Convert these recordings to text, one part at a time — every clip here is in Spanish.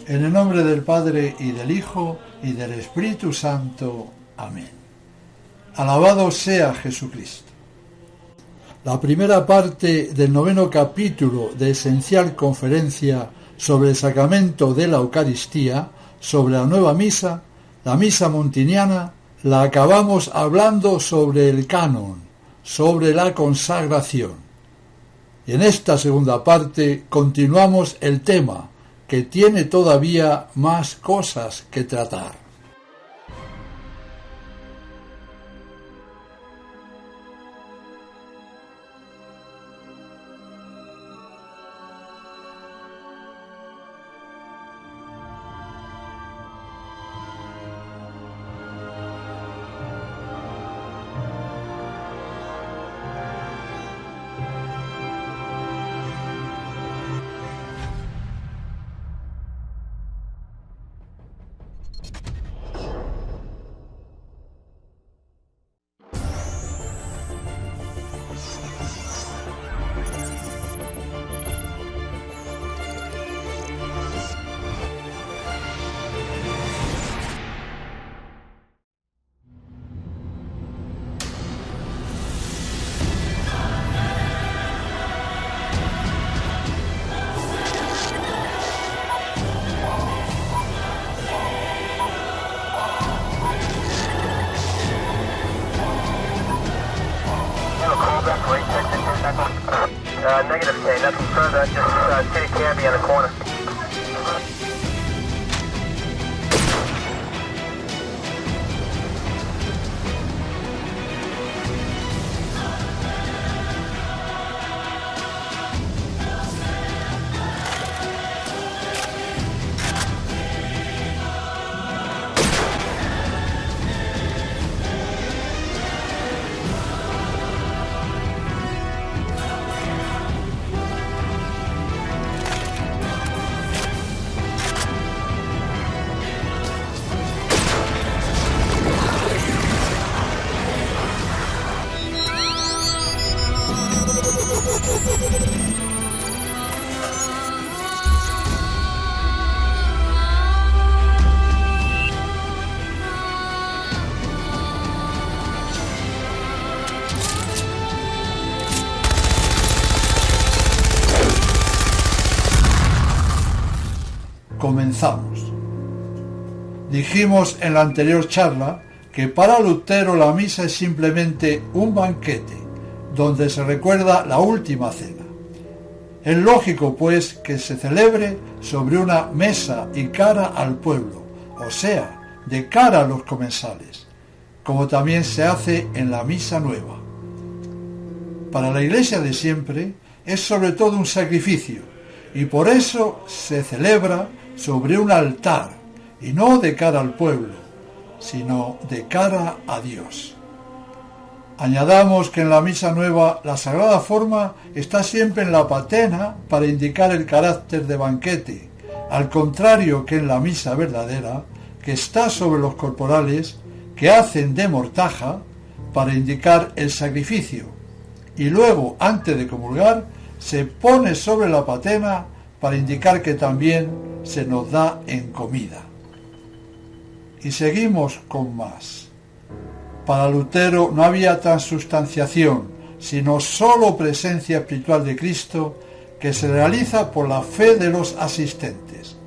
En el nombre del Padre, y del Hijo, y del Espíritu Santo. Amén. Alabado sea Jesucristo. La primera parte del 9º capítulo de Esencial Conferencia sobre el Sacramento de la Eucaristía, sobre la nueva misa, la misa montiniana, la acabamos hablando sobre el canon, sobre la consagración. Y en esta segunda parte continuamos el tema, que tiene todavía más cosas que tratar. Negative K, nothing further, just city cabbie on the corner. Comenzamos. Dijimos en la anterior charla que para Lutero la misa es simplemente un banquete donde se recuerda la última cena. Es lógico, pues, que se celebre sobre una mesa y cara al pueblo, o sea, de cara a los comensales, como también se hace en la misa nueva. Para la Iglesia de siempre es sobre todo un sacrificio, y por eso se celebra sobre un altar, y no de cara al pueblo, sino de cara a Dios. Añadamos que en la misa nueva la sagrada forma está siempre en la patena para indicar el carácter de banquete, al contrario que en la misa verdadera, que está sobre los corporales, que hacen de mortaja para indicar el sacrificio, y luego, antes de comulgar, se pone sobre la patena para indicar que también se nos da en comida. Y seguimos con más. Para Lutero no había transubstanciación, sino sólo presencia espiritual de Cristo, que se realiza por la fe de los asistentes,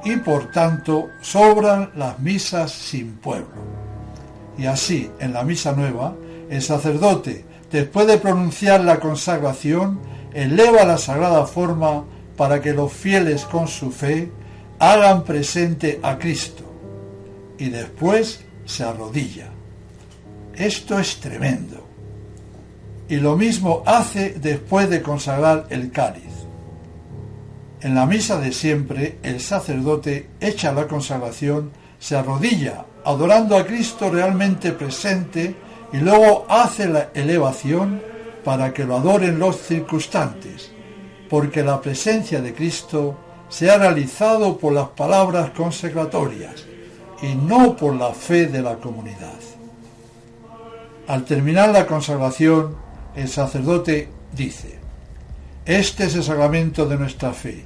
y por tanto sobran las misas sin pueblo. Y así, en la misa nueva, el sacerdote, después de pronunciar la consagración, eleva la sagrada forma para que los fieles con su fe hagan presente a Cristo, y después se arrodilla. Esto es tremendo. Y lo mismo hace después de consagrar el cáliz. En la misa de siempre, el sacerdote, hecha la consagración, se arrodilla, adorando a Cristo realmente presente, y luego hace la elevación para que lo adoren los circunstantes, porque la presencia de Cristo se ha realizado por las palabras consecratorias y no por la fe de la comunidad. Al terminar la consagración, el sacerdote dice: este es el sacramento de nuestra fe,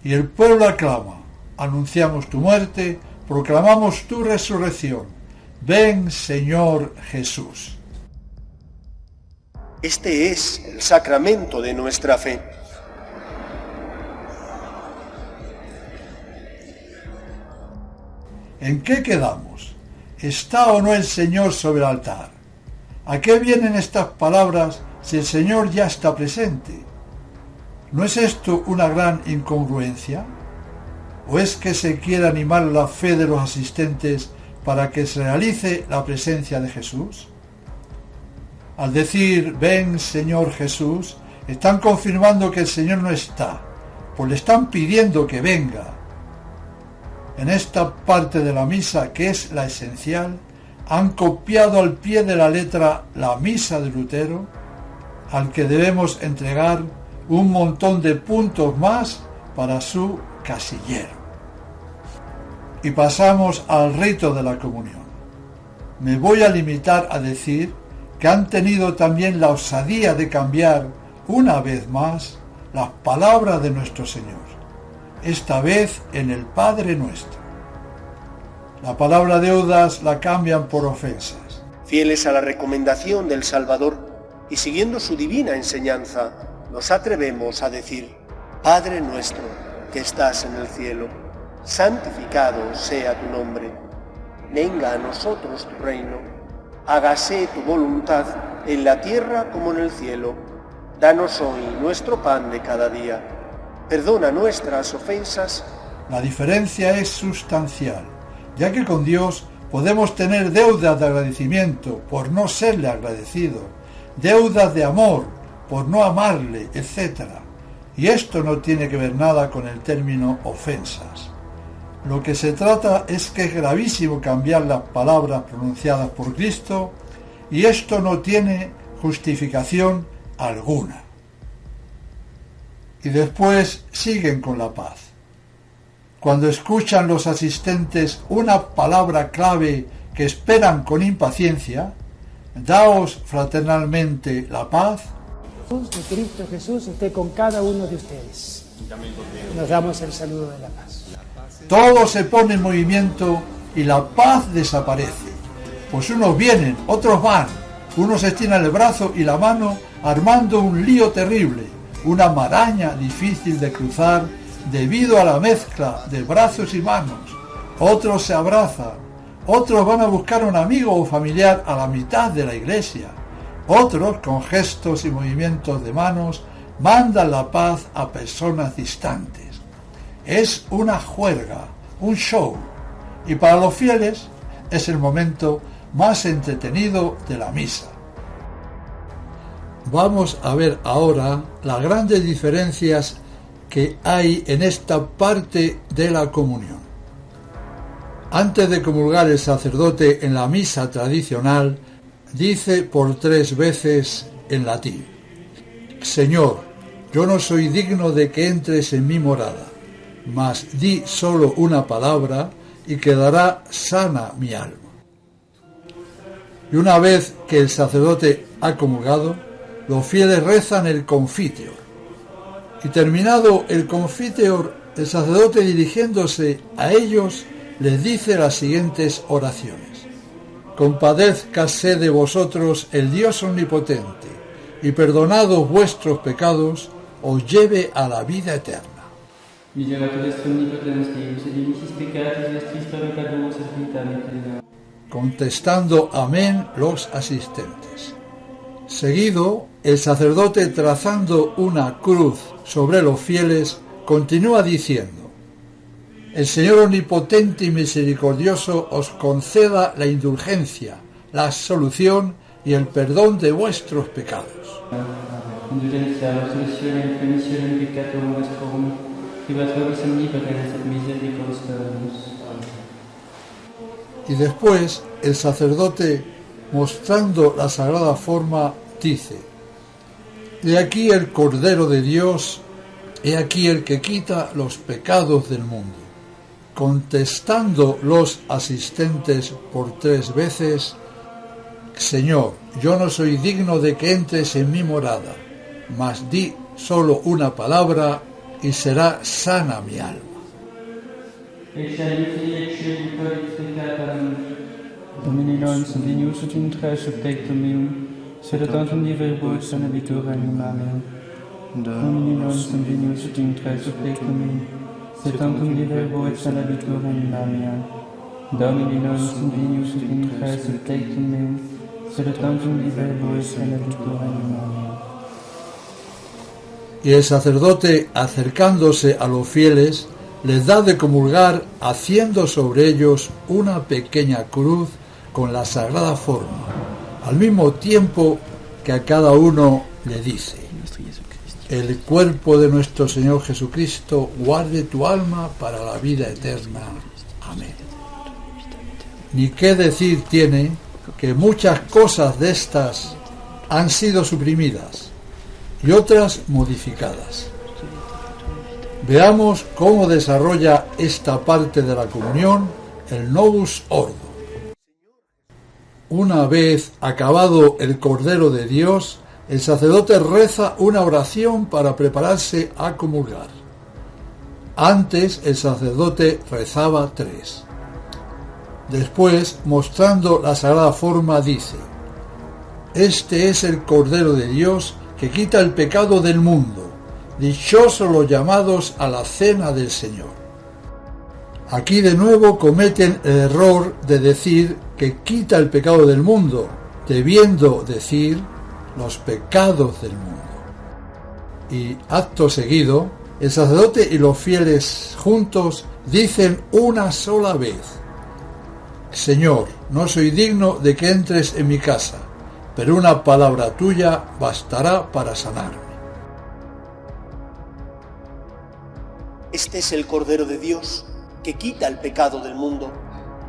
y el pueblo aclama: anunciamos tu muerte, proclamamos tu resurrección. Ven, Señor Jesús. Este es el sacramento de nuestra fe. ¿En qué quedamos? ¿Está o no el Señor sobre el altar? ¿A qué vienen estas palabras si el Señor ya está presente? ¿No es esto una gran incongruencia? ¿O es que se quiere animar la fe de los asistentes para que se realice la presencia de Jesús? Al decir ven Señor Jesús, están confirmando que el Señor no está, pues le están pidiendo que venga. En esta parte de la misa, que es la esencial, han copiado al pie de la letra la misa de Lutero, al que debemos entregar un montón de puntos más para su casillero. Y pasamos al rito de la comunión. Me voy a limitar a decir que han tenido también la osadía de cambiar una vez más las palabras de nuestro Señor, esta vez en el Padre Nuestro. La palabra deudas la cambian por ofensas. Fieles a la recomendación del Salvador y siguiendo su divina enseñanza, nos atrevemos a decir: Padre nuestro que estás en el cielo, santificado sea tu nombre. Venga a nosotros tu reino. Hágase tu voluntad en la tierra como en el cielo. Danos hoy nuestro pan de cada día. Perdona nuestras ofensas. La diferencia es sustancial, ya que con Dios podemos tener deudas de agradecimiento por no serle agradecido, deudas de amor por no amarle, etc. Y esto no tiene que ver nada con el término ofensas. Lo que se trata es que es gravísimo cambiar las palabras pronunciadas por Cristo, y esto no tiene justificación alguna. Y después siguen con la paz. Cuando escuchan los asistentes una palabra clave que esperan con impaciencia: daos fraternalmente la paz. De Cristo Jesús esté con cada uno de ustedes. Nos damos el saludo de la paz. Todo se pone en movimiento y la paz desaparece. Pues unos vienen, otros van, unos estiran el brazo y la mano armando un lío terrible, una maraña difícil de cruzar debido a la mezcla de brazos y manos. Otros se abrazan, otros van a buscar a un amigo o familiar a la mitad de la iglesia, otros con gestos y movimientos de manos mandan la paz a personas distantes. Es una juerga, un show, y para los fieles es el momento más entretenido de la misa. Vamos a ver ahora las grandes diferencias que hay en esta parte de la comunión. Antes de comulgar, el sacerdote en la misa tradicional dice por 3 veces en latín: Señor, yo no soy digno de que entres en mi morada, mas di solo una palabra y quedará sana mi alma. Y una vez que el sacerdote ha comulgado, los fieles rezan el Confiteor. Y terminado el Confiteor, el sacerdote, dirigiéndose a ellos, les dice las siguientes oraciones: compadézcase de vosotros el Dios omnipotente, y perdonados vuestros pecados, os lleve a la vida eterna. Contestando amén los asistentes. Seguido, el sacerdote, trazando una cruz sobre los fieles, continúa diciendo: el Señor omnipotente y misericordioso os conceda la indulgencia, la absolución y el perdón de vuestros pecados. Y después el sacerdote, mostrando la sagrada forma, dice: He aquí el Cordero de Dios, he aquí el que quita los pecados del mundo. Contestando los asistentes por 3 veces: Señor, yo no soy digno de que entres en mi morada, mas di solo una palabra y será sana mi alma. Domini nos venius ut in tres subtectum meum, sed tantum divere voix sanabitur animam meum. Domini nos venius ut in tres subtectum meum, sed tantum divere voix sanabitur animam meum. Domini nos venius ut in tres subtectum meum, sed tantum divere voix sanabitur animam meum. Y el sacerdote, acercándose a los fieles, les da de comulgar haciendo sobre ellos una pequeña cruz con la sagrada forma, al mismo tiempo que a cada uno le dice: el cuerpo de nuestro Señor Jesucristo guarde tu alma para la vida eterna. Amén. Ni qué decir tiene que muchas cosas de estas han sido suprimidas y otras modificadas. Veamos cómo desarrolla esta parte de la comunión el Novus Ordo. Una vez acabado el Cordero de Dios, el sacerdote reza una oración para prepararse a comulgar. Antes el sacerdote rezaba 3. Después, mostrando la sagrada forma, dice: Este es el Cordero de Dios que quita el pecado del mundo. Dichosos los llamados a la cena del Señor. Aquí de nuevo cometen el error de decir que quita el pecado del mundo, debiendo decir los pecados del mundo. Y acto seguido, el sacerdote y los fieles juntos dicen una sola vez: Señor, no soy digno de que entres en mi casa, pero una palabra tuya bastará para sanarme. Este es el Cordero de Dios, que quita el pecado del mundo.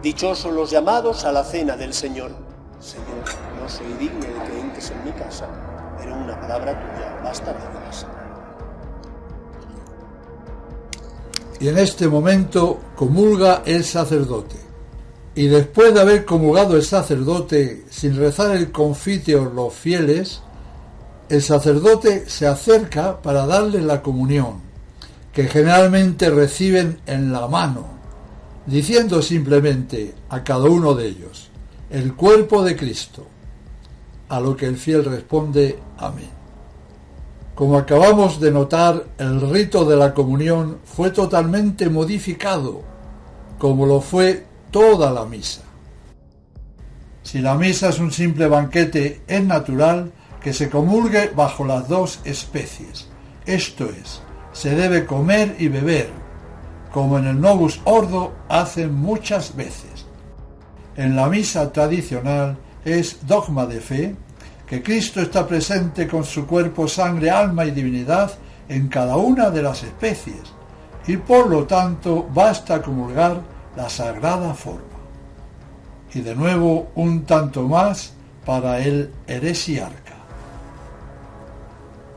Dichosos los llamados a la cena del Señor. Señor, no soy digno de que entres en mi casa, pero una palabra tuya bastará para sanarme. Y en este momento comulga el sacerdote. Y después de haber comulgado el sacerdote, sin rezar el confiteor los fieles, el sacerdote se acerca para darles la comunión, que generalmente reciben en la mano, diciendo simplemente a cada uno de ellos: el cuerpo de Cristo, a lo que el fiel responde: amén. Como acabamos de notar, el rito de la comunión fue totalmente modificado, como lo fue toda la misa. Si la misa es un simple banquete, es natural que se comulgue bajo las 2 especies, esto es, se debe comer y beber, como en el Novus Ordo hacen muchas veces. En la misa tradicional es dogma de fe que Cristo está presente con su cuerpo, sangre, alma y divinidad en cada una de las especies, y por lo tanto basta comulgar la sagrada forma. Y de nuevo un tanto más para el heresiarca.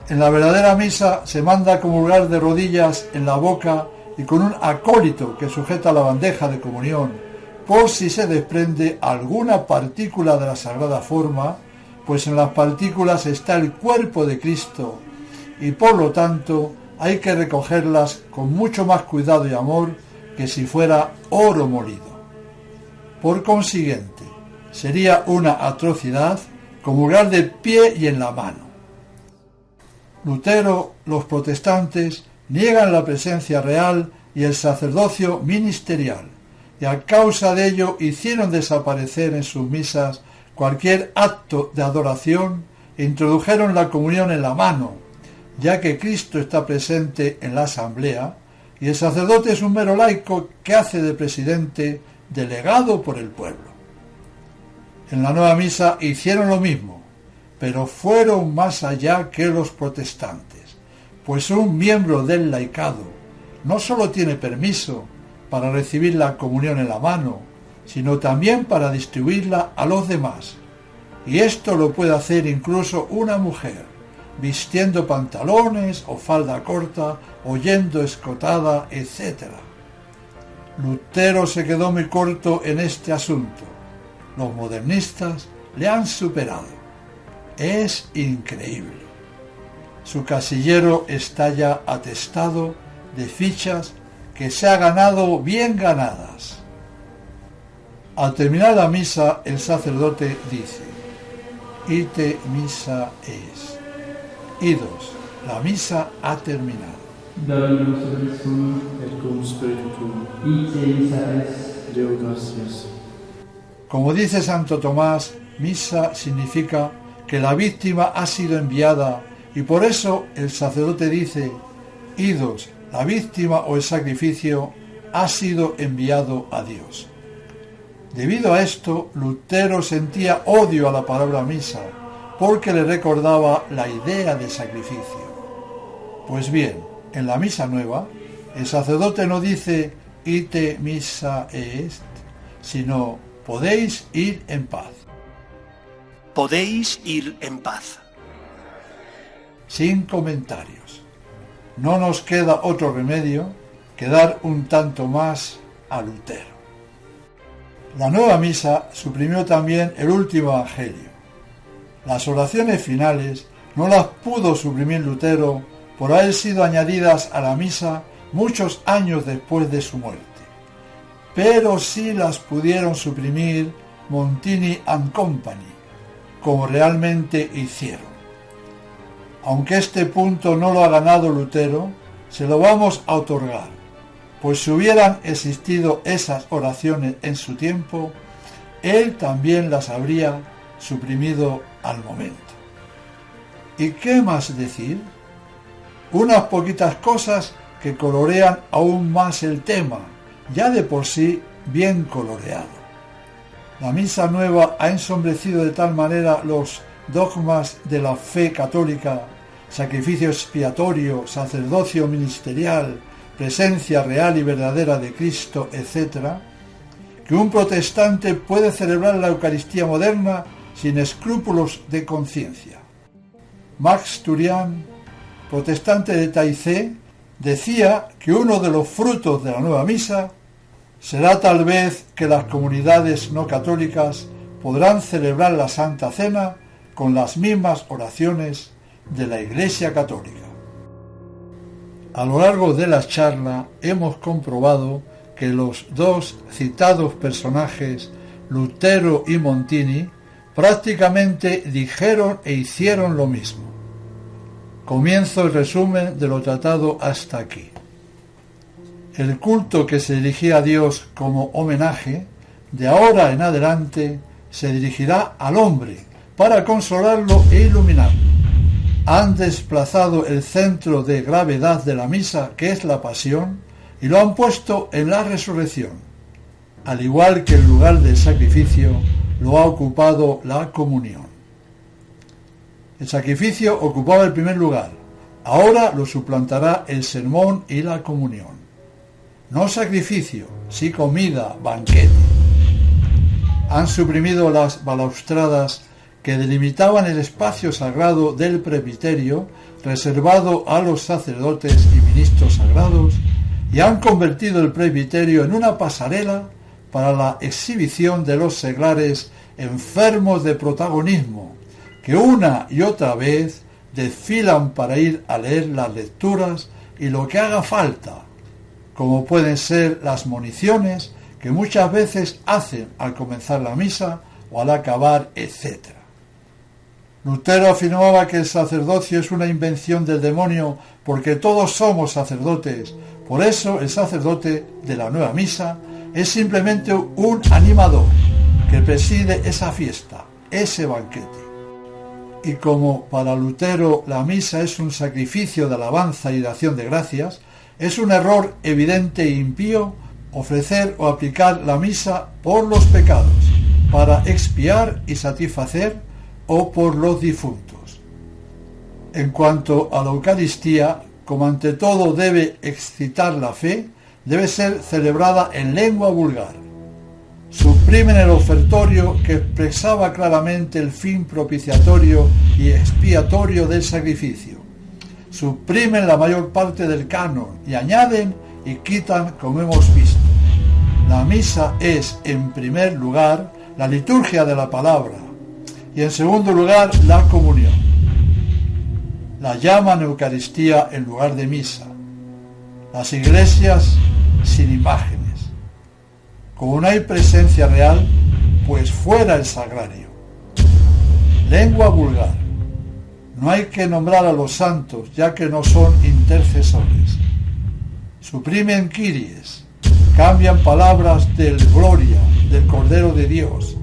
En la verdadera misa se manda a comulgar de rodillas en la boca y con un acólito que sujeta la bandeja de comunión, por si se desprende alguna partícula de la sagrada forma, pues en las partículas está el cuerpo de Cristo y por lo tanto hay que recogerlas con mucho más cuidado y amor que si fuera oro molido. Por consiguiente, sería una atrocidad comulgar de pie y en la mano. Lutero, los protestantes, niegan la presencia real y el sacerdocio ministerial, y a causa de ello hicieron desaparecer en sus misas cualquier acto de adoración e introdujeron la comunión en la mano, ya que Cristo está presente en la asamblea y el sacerdote es un mero laico que hace de presidente delegado por el pueblo. En la nueva misa hicieron lo mismo, pero fueron más allá que los protestantes, pues un miembro del laicado no solo tiene permiso para recibir la comunión en la mano, sino también para distribuirla a los demás. Y esto lo puede hacer incluso una mujer, vistiendo pantalones o falda corta, o yendo escotada, etc. Lutero se quedó muy corto en este asunto. Los modernistas le han superado. Es increíble. Su casillero está ya atestado de fichas que se ha ganado bien ganadas. Al terminar la misa, el sacerdote dice: Ite missa est. Idos, la misa ha terminado. Dominus vobiscum et cum spiritu. Ite missa est. Deo gratias. Como dice Santo Tomás, misa significa que la víctima ha sido enviada, y por eso el sacerdote dice: Idos, la víctima o el sacrificio ha sido enviado a Dios. Debido a esto, Lutero sentía odio a la palabra misa, porque le recordaba la idea de sacrificio. Pues bien, en la misa nueva, el sacerdote no dice ite missa est, sino podéis ir en paz. Podéis ir en paz. Sin comentarios. No nos queda otro remedio que dar un tanto más a Lutero. La nueva misa suprimió también el último evangelio. Las oraciones finales no las pudo suprimir Lutero por haber sido añadidas a la misa muchos años después de su muerte, pero sí las pudieron suprimir Montini and Company, como realmente hicieron. Aunque este punto no lo ha ganado Lutero, se lo vamos a otorgar, pues si hubieran existido esas oraciones en su tiempo, él también las habría suprimido al momento. ¿Y qué más decir? Unas poquitas cosas que colorean aún más el tema, ya de por sí bien coloreado. La misa nueva ha ensombrecido de tal manera los dogmas de la fe católica, sacrificio expiatorio, sacerdocio ministerial, presencia real y verdadera de Cristo, etc., que un protestante puede celebrar la Eucaristía moderna sin escrúpulos de conciencia. Max Turian, protestante de Taizé, decía que uno de los frutos de la nueva misa será tal vez que las comunidades no católicas podrán celebrar la Santa Cena con las mismas oraciones de la Iglesia Católica. A lo largo de la charla hemos comprobado que los dos citados personajes, Lutero y Montini, prácticamente dijeron e hicieron lo mismo. Comienzo el resumen de lo tratado hasta aquí. El culto que se dirigía a Dios como homenaje, de ahora en adelante, se dirigirá al hombre para consolarlo e iluminarlo. Han desplazado el centro de gravedad de la misa, que es la pasión, y lo han puesto en la resurrección, al igual que el lugar del sacrificio lo ha ocupado la comunión. El sacrificio ocupaba el primer lugar, ahora lo suplantará el sermón y la comunión. No sacrificio, sí comida, banquete. Han suprimido las balaustradas que delimitaban el espacio sagrado del presbiterio reservado a los sacerdotes y ministros sagrados, y han convertido el presbiterio en una pasarela para la exhibición de los seglares enfermos de protagonismo, que una y otra vez desfilan para ir a leer las lecturas y lo que haga falta, como pueden ser las moniciones que muchas veces hacen al comenzar la misa o al acabar, etc. Lutero afirmaba que el sacerdocio es una invención del demonio porque todos somos sacerdotes. Por eso el sacerdote de la nueva misa es simplemente un animador que preside esa fiesta, ese banquete. Y como para Lutero la misa es un sacrificio de alabanza y de acción de gracias, es un error evidente e impío ofrecer o aplicar la misa por los pecados, para expiar y satisfacer o por los difuntos. En cuanto a la Eucaristía, como ante todo debe excitar la fe, debe ser celebrada en lengua vulgar. Suprimen el ofertorio que expresaba claramente el fin propiciatorio y expiatorio del sacrificio. Suprimen la mayor parte del canon y añaden y quitan, como hemos visto. La misa es, en primer lugar, la liturgia de la palabra y, en segundo lugar, la comunión. La llaman Eucaristía en lugar de misa. Las iglesias sin imágenes. Como no hay presencia real, pues fuera el sagrario. Lengua vulgar. No hay que nombrar a los santos, ya que no son intercesores. Suprimen Kyries. Cambian palabras del Gloria, del Cordero de Dios.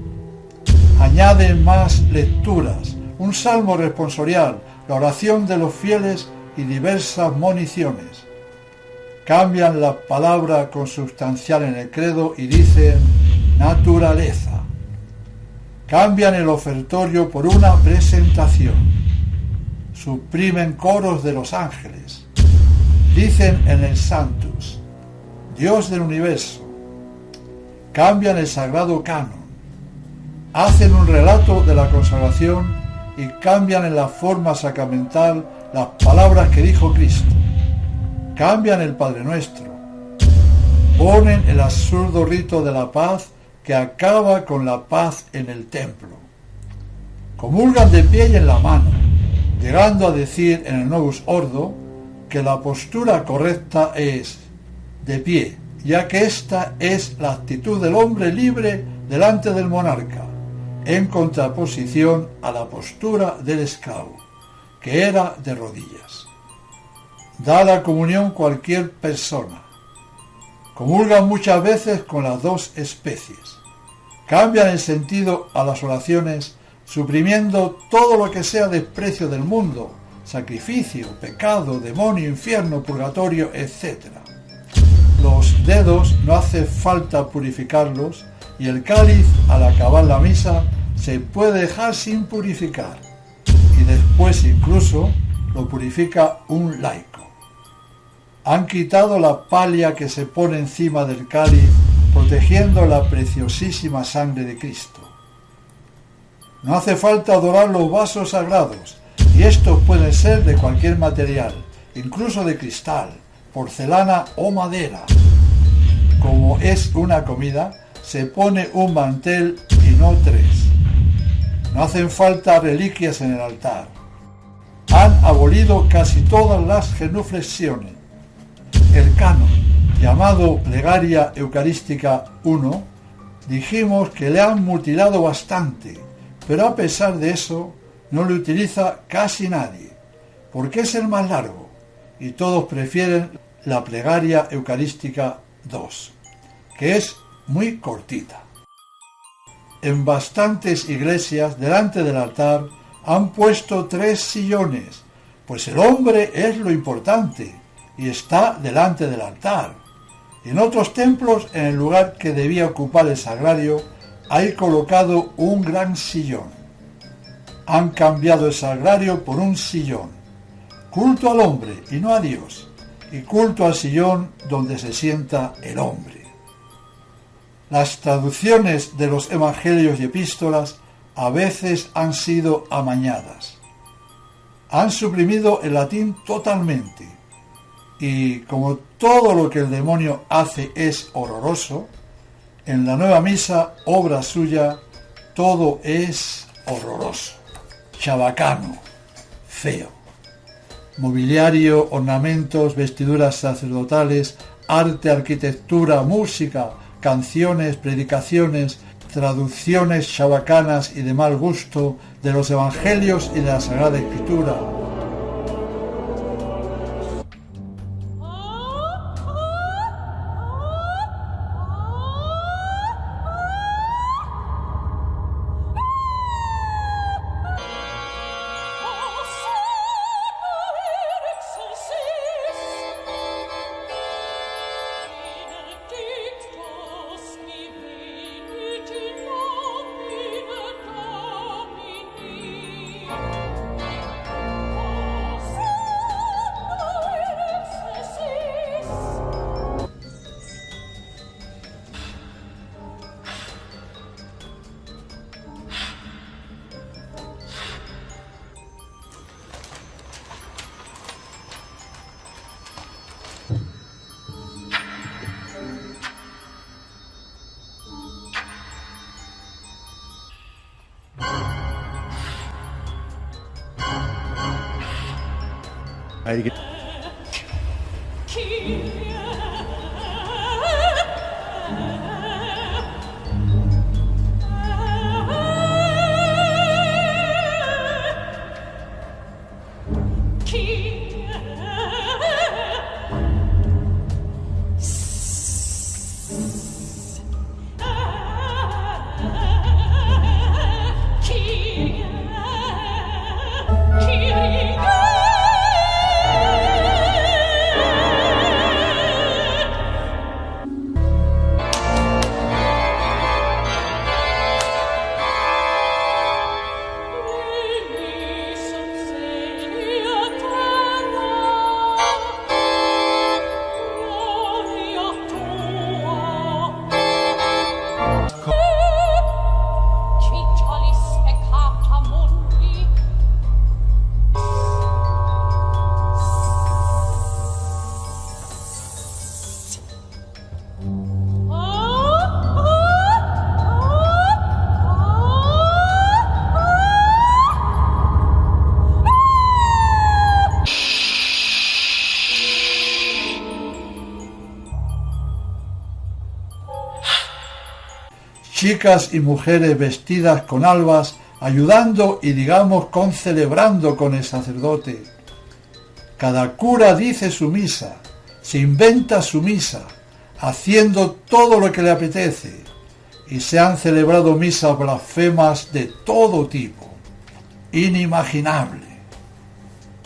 Añaden más lecturas, un salmo responsorial, la oración de los fieles y diversas moniciones. Cambian la palabra consubstancial en el credo y dicen naturaleza. Cambian el ofertorio por una presentación. Suprimen coros de los ángeles. Dicen en el Sanctus, Dios del universo. Cambian el sagrado canon. Hacen un relato de la consagración y cambian en la forma sacramental las palabras que dijo Cristo. Cambian el Padre Nuestro. Ponen el absurdo rito de la paz que acaba con la paz en el templo. Comulgan de pie y en la mano, llegando a decir en el Novus Ordo que la postura correcta es de pie, ya que esta es la actitud del hombre libre delante del monarca, en contraposición a la postura del esclavo, que era de rodillas. Da la comunión cualquier persona. Comulgan muchas veces con las dos especies. Cambian el sentido a las oraciones, suprimiendo todo lo que sea desprecio del mundo, sacrificio, pecado, demonio, infierno, purgatorio, etc. Los dedos no hace falta purificarlos y el cáliz, al acabar la misa, se puede dejar sin purificar y después incluso lo purifica un laico. Han quitado la palia que se pone encima del cáliz, protegiendo la preciosísima sangre de Cristo. No hace falta adorar los vasos sagrados, y estos pueden ser de cualquier material, incluso de cristal, porcelana o madera. Como es una comida, se pone un mantel y no tres. No hacen falta reliquias en el altar. Han abolido casi todas las genuflexiones. El canon, llamado Plegaria Eucarística I, dijimos que le han mutilado bastante, pero a pesar de eso no lo utiliza casi nadie, porque es el más largo, y todos prefieren la Plegaria Eucarística II, que es muy cortita. En bastantes iglesias, delante del altar, han puesto 3 sillones, pues el hombre es lo importante, y está delante del altar. Y en otros templos, en el lugar que debía ocupar el sagrario, hay colocado un gran sillón. Han cambiado el sagrario por un sillón. Culto al hombre y no a Dios, y culto al sillón donde se sienta el hombre. Las traducciones de los evangelios y epístolas a veces han sido amañadas. Han suprimido el latín totalmente. Y como todo lo que el demonio hace es horroroso, en la nueva misa, obra suya, todo es horroroso, chabacano, feo. Mobiliario, ornamentos, vestiduras sacerdotales, arte, arquitectura, música, canciones, predicaciones, traducciones chabacanas y de mal gusto de los evangelios y de la Sagrada Escritura. Chicas y mujeres vestidas con albas, ayudando y digamos concelebrando con el sacerdote. Cada cura dice su misa, se inventa su misa, haciendo todo lo que le apetece, y se han celebrado misas blasfemas de todo tipo, inimaginable.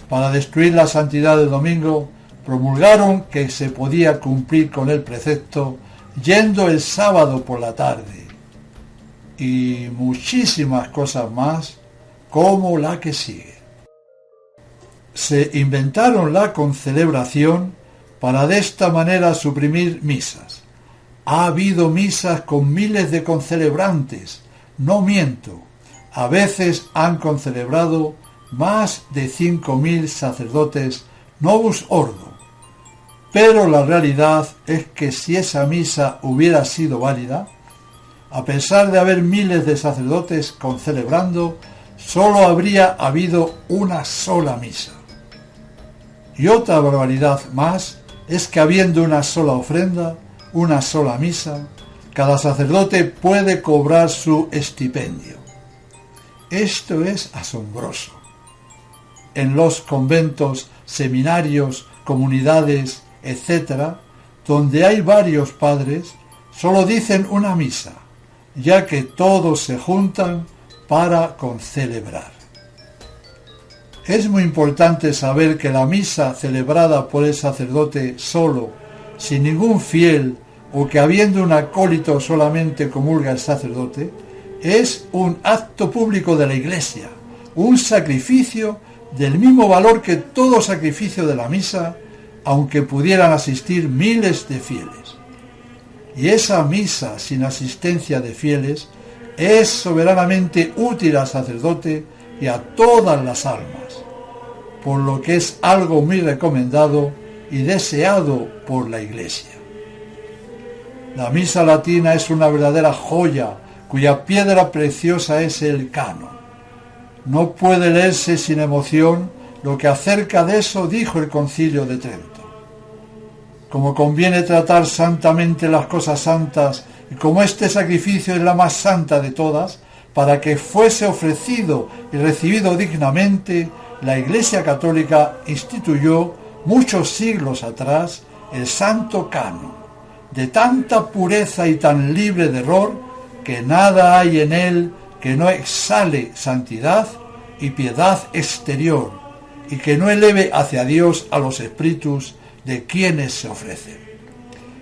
Para destruir la santidad del domingo, promulgaron que se podía cumplir con el precepto yendo el sábado por la tarde, y muchísimas cosas más como la que sigue. Se inventaron la concelebración para de esta manera suprimir misas. Ha habido misas con miles de concelebrantes, no miento, a veces han concelebrado más de 5.000 sacerdotes novus ordo, pero la realidad es que si esa misa hubiera sido válida, a pesar de haber miles de sacerdotes concelebrando, solo habría habido una sola misa. Y otra barbaridad más es que habiendo una sola ofrenda, una sola misa, cada sacerdote puede cobrar su estipendio. Esto es asombroso. En los conventos, seminarios, comunidades, etc., donde hay varios padres, solo dicen una misa, ya que todos se juntan para concelebrar. Es muy importante saber que la misa celebrada por el sacerdote solo, sin ningún fiel, o que habiendo un acólito solamente comulga el sacerdote, es un acto público de la Iglesia, un sacrificio del mismo valor que todo sacrificio de la misa, aunque pudieran asistir miles de fieles. Y esa misa sin asistencia de fieles es soberanamente útil al sacerdote y a todas las almas, por lo que es algo muy recomendado y deseado por la Iglesia. La misa latina es una verdadera joya cuya piedra preciosa es el canon. No puede leerse sin emoción lo que acerca de eso dijo el Concilio de Trento. Como conviene tratar santamente las cosas santas, y como este sacrificio es la más santa de todas, para que fuese ofrecido y recibido dignamente, la Iglesia Católica instituyó muchos siglos atrás el Santo Canon, de tanta pureza y tan libre de error, que nada hay en él que no exhale santidad y piedad exterior, y que no eleve hacia Dios a los espíritus de quienes se ofrecen.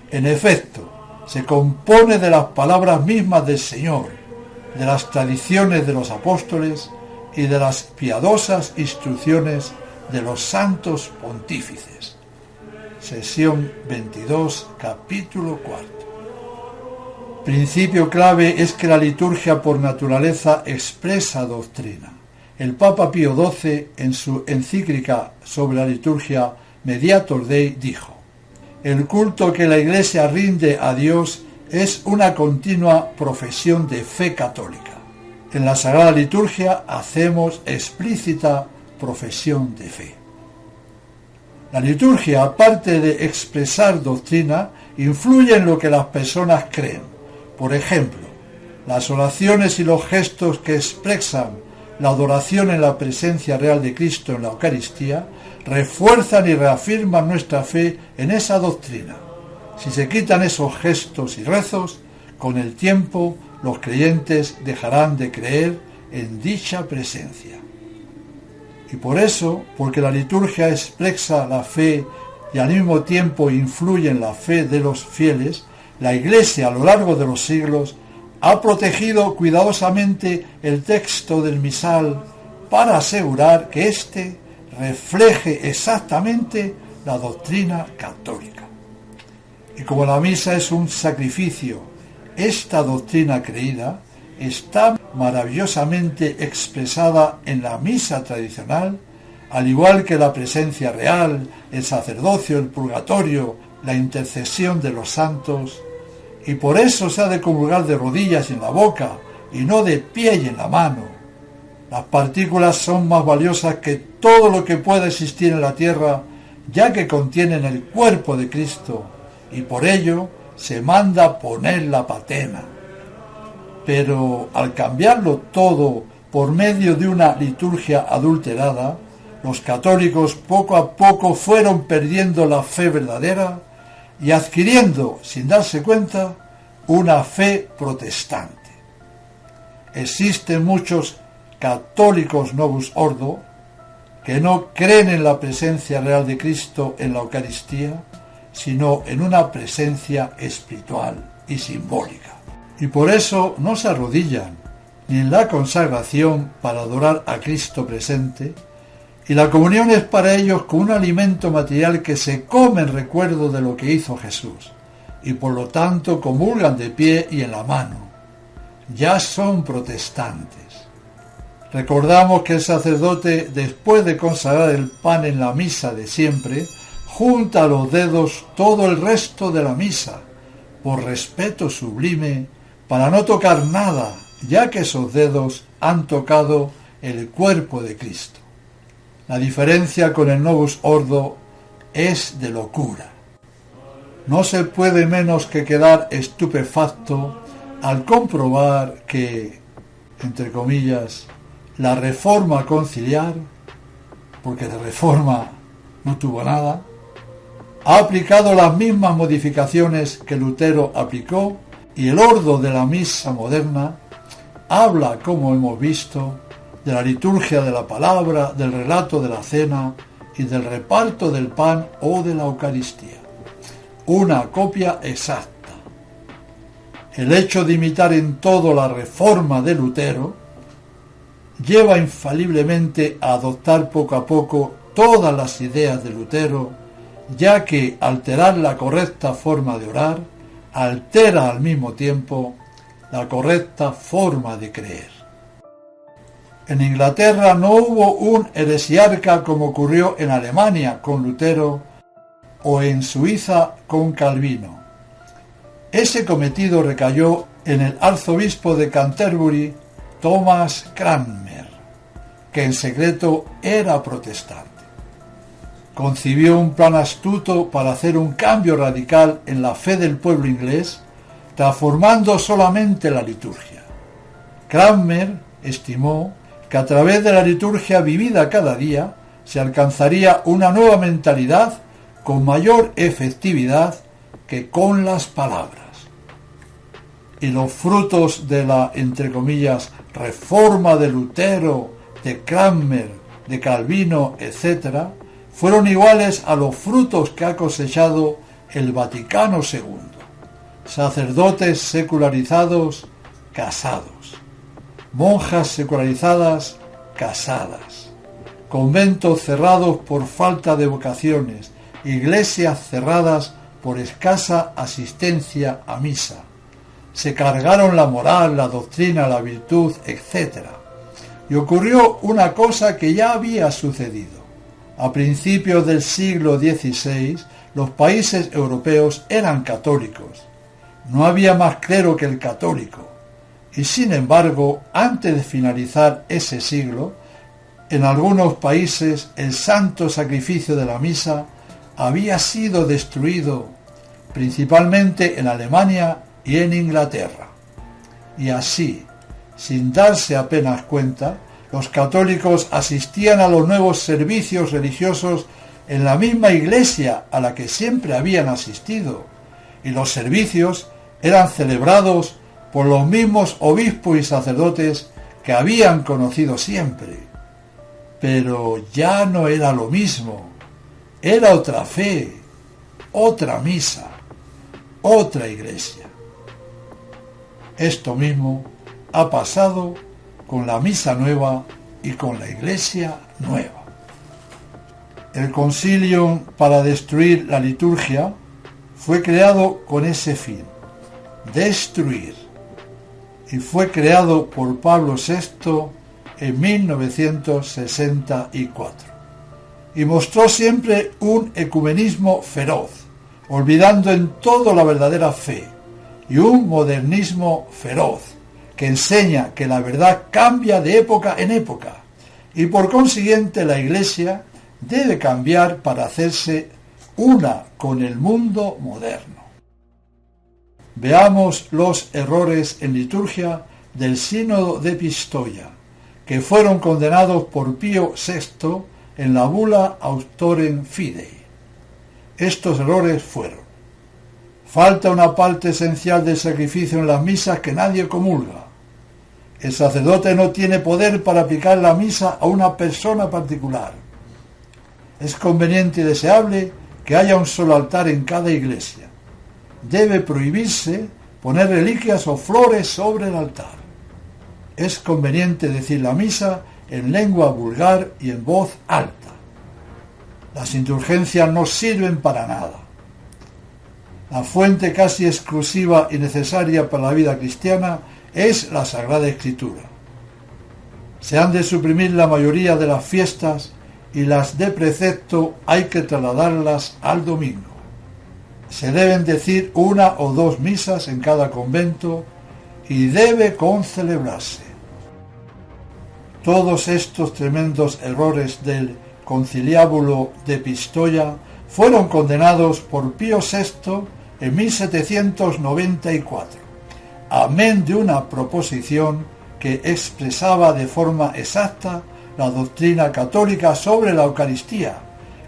En efecto, se compone de las palabras mismas del Señor, de las tradiciones de los apóstoles y de las piadosas instrucciones de los santos pontífices. Sesión 22, capítulo 4. Principio clave es que la liturgia por naturaleza expresa doctrina. El Papa Pío XII, en su encíclica sobre la liturgia Mediator Dei, dijo: el culto que la Iglesia rinde a Dios es una continua profesión de fe católica. En la Sagrada Liturgia hacemos explícita profesión de fe. La liturgia, aparte de expresar doctrina, influye en lo que las personas creen. Por ejemplo, las oraciones y los gestos que expresan la adoración en la presencia real de Cristo en la Eucaristía refuerzan y reafirman nuestra fe en esa doctrina. Si se quitan esos gestos y rezos, con el tiempo los creyentes dejarán de creer en dicha presencia. Y por eso, porque la liturgia expresa la fe y al mismo tiempo influye en la fe de los fieles, la Iglesia a lo largo de los siglos ha protegido cuidadosamente el texto del misal para asegurar que éste refleje exactamente la doctrina católica. Y como la misa es un sacrificio, esta doctrina creída está maravillosamente expresada en la misa tradicional, al igual que la presencia real, el sacerdocio, el purgatorio, la intercesión de los santos, y por eso se ha de comulgar de rodillas en la boca y no de pie y en la mano. Las partículas son más valiosas que todo lo que pueda existir en la tierra, ya que contienen el cuerpo de Cristo, y por ello se manda poner la patena. Pero al cambiarlo todo por medio de una liturgia adulterada, los católicos poco a poco fueron perdiendo la fe verdadera y adquiriendo, sin darse cuenta, una fe protestante. Existen muchos católicos novus ordo que no creen en la presencia real de Cristo en la Eucaristía, sino en una presencia espiritual y simbólica. Y por eso no se arrodillan ni en la consagración para adorar a Cristo presente, y la comunión es para ellos como un alimento material que se come en recuerdo de lo que hizo Jesús, y por lo tanto comulgan de pie y en la mano. Ya son protestantes. Recordamos que el sacerdote, después de consagrar el pan en la misa de siempre, junta a los dedos todo el resto de la misa, por respeto sublime, para no tocar nada, ya que esos dedos han tocado el cuerpo de Cristo. La diferencia con el novus ordo es de locura. No se puede menos que quedar estupefacto al comprobar que, entre comillas, la reforma conciliar, porque de reforma no tuvo nada, ha aplicado las mismas modificaciones que Lutero aplicó, y el ordo de la misa moderna habla, como hemos visto, de la liturgia de la palabra, del relato de la cena y del reparto del pan o de la Eucaristía. Una copia exacta. El hecho de imitar en todo la reforma de Lutero lleva infaliblemente a adoptar poco a poco todas las ideas de Lutero, ya que alterar la correcta forma de orar altera al mismo tiempo la correcta forma de creer. En Inglaterra no hubo un heresiarca como ocurrió en Alemania con Lutero o en Suiza con Calvino. Ese cometido recayó en el arzobispo de Canterbury, Thomas Cranmer, que en secreto era protestante. Concibió un plan astuto para hacer un cambio radical en la fe del pueblo inglés, transformando solamente la liturgia. Cranmer estimó que a través de la liturgia vivida cada día se alcanzaría una nueva mentalidad con mayor efectividad que con las palabras. Y los frutos de la, entre comillas, reforma de Lutero, de Cranmer, de Calvino, etc., fueron iguales a los frutos que ha cosechado el Vaticano II. Sacerdotes secularizados, casados. Monjas secularizadas, casadas. Conventos cerrados por falta de vocaciones. Iglesias cerradas por escasa asistencia a misa. Se cargaron la moral, la doctrina, la virtud, etc. Y ocurrió una cosa que ya había sucedido. A principios del siglo XVI, los países europeos eran católicos. No había más clero que el católico. Y sin embargo, antes de finalizar ese siglo, en algunos países el santo sacrificio de la misa había sido destruido principalmente en Alemania y en Inglaterra. Y así, sin darse apenas cuenta, los católicos asistían a los nuevos servicios religiosos en la misma iglesia a la que siempre habían asistido, y los servicios eran celebrados por los mismos obispos y sacerdotes que habían conocido siempre. Pero ya no era lo mismo, era otra fe, otra misa, otra iglesia. Esto mismo ha pasado con la misa nueva y con la iglesia nueva. El concilio para destruir la liturgia fue creado con ese fin, destruir, y fue creado por Pablo VI en 1964, y mostró siempre un ecumenismo feroz, olvidando en todo la verdadera fe, y un modernismo feroz, que enseña que la verdad cambia de época en época, y por consiguiente la Iglesia debe cambiar para hacerse una con el mundo moderno. Veamos los errores en liturgia del Sínodo de Pistoia, que fueron condenados por Pío VI en la bula Auctorem Fidei. Estos errores fueron: falta una parte esencial del sacrificio en las misas que nadie comulga. El sacerdote no tiene poder para aplicar la misa a una persona particular. Es conveniente y deseable que haya un solo altar en cada iglesia. Debe prohibirse poner reliquias o flores sobre el altar. Es conveniente decir la misa en lengua vulgar y en voz alta. Las indulgencias no sirven para nada. La fuente casi exclusiva y necesaria para la vida cristiana es la Sagrada Escritura. Se han de suprimir la mayoría de las fiestas y las de precepto hay que trasladarlas al domingo. Se deben decir 1 o 2 misas en cada convento y debe concelebrarse. Todos estos tremendos errores del Conciliábulo de Pistoia fueron condenados por Pío VI en 1794, amén de una proposición que expresaba de forma exacta la doctrina católica sobre la Eucaristía,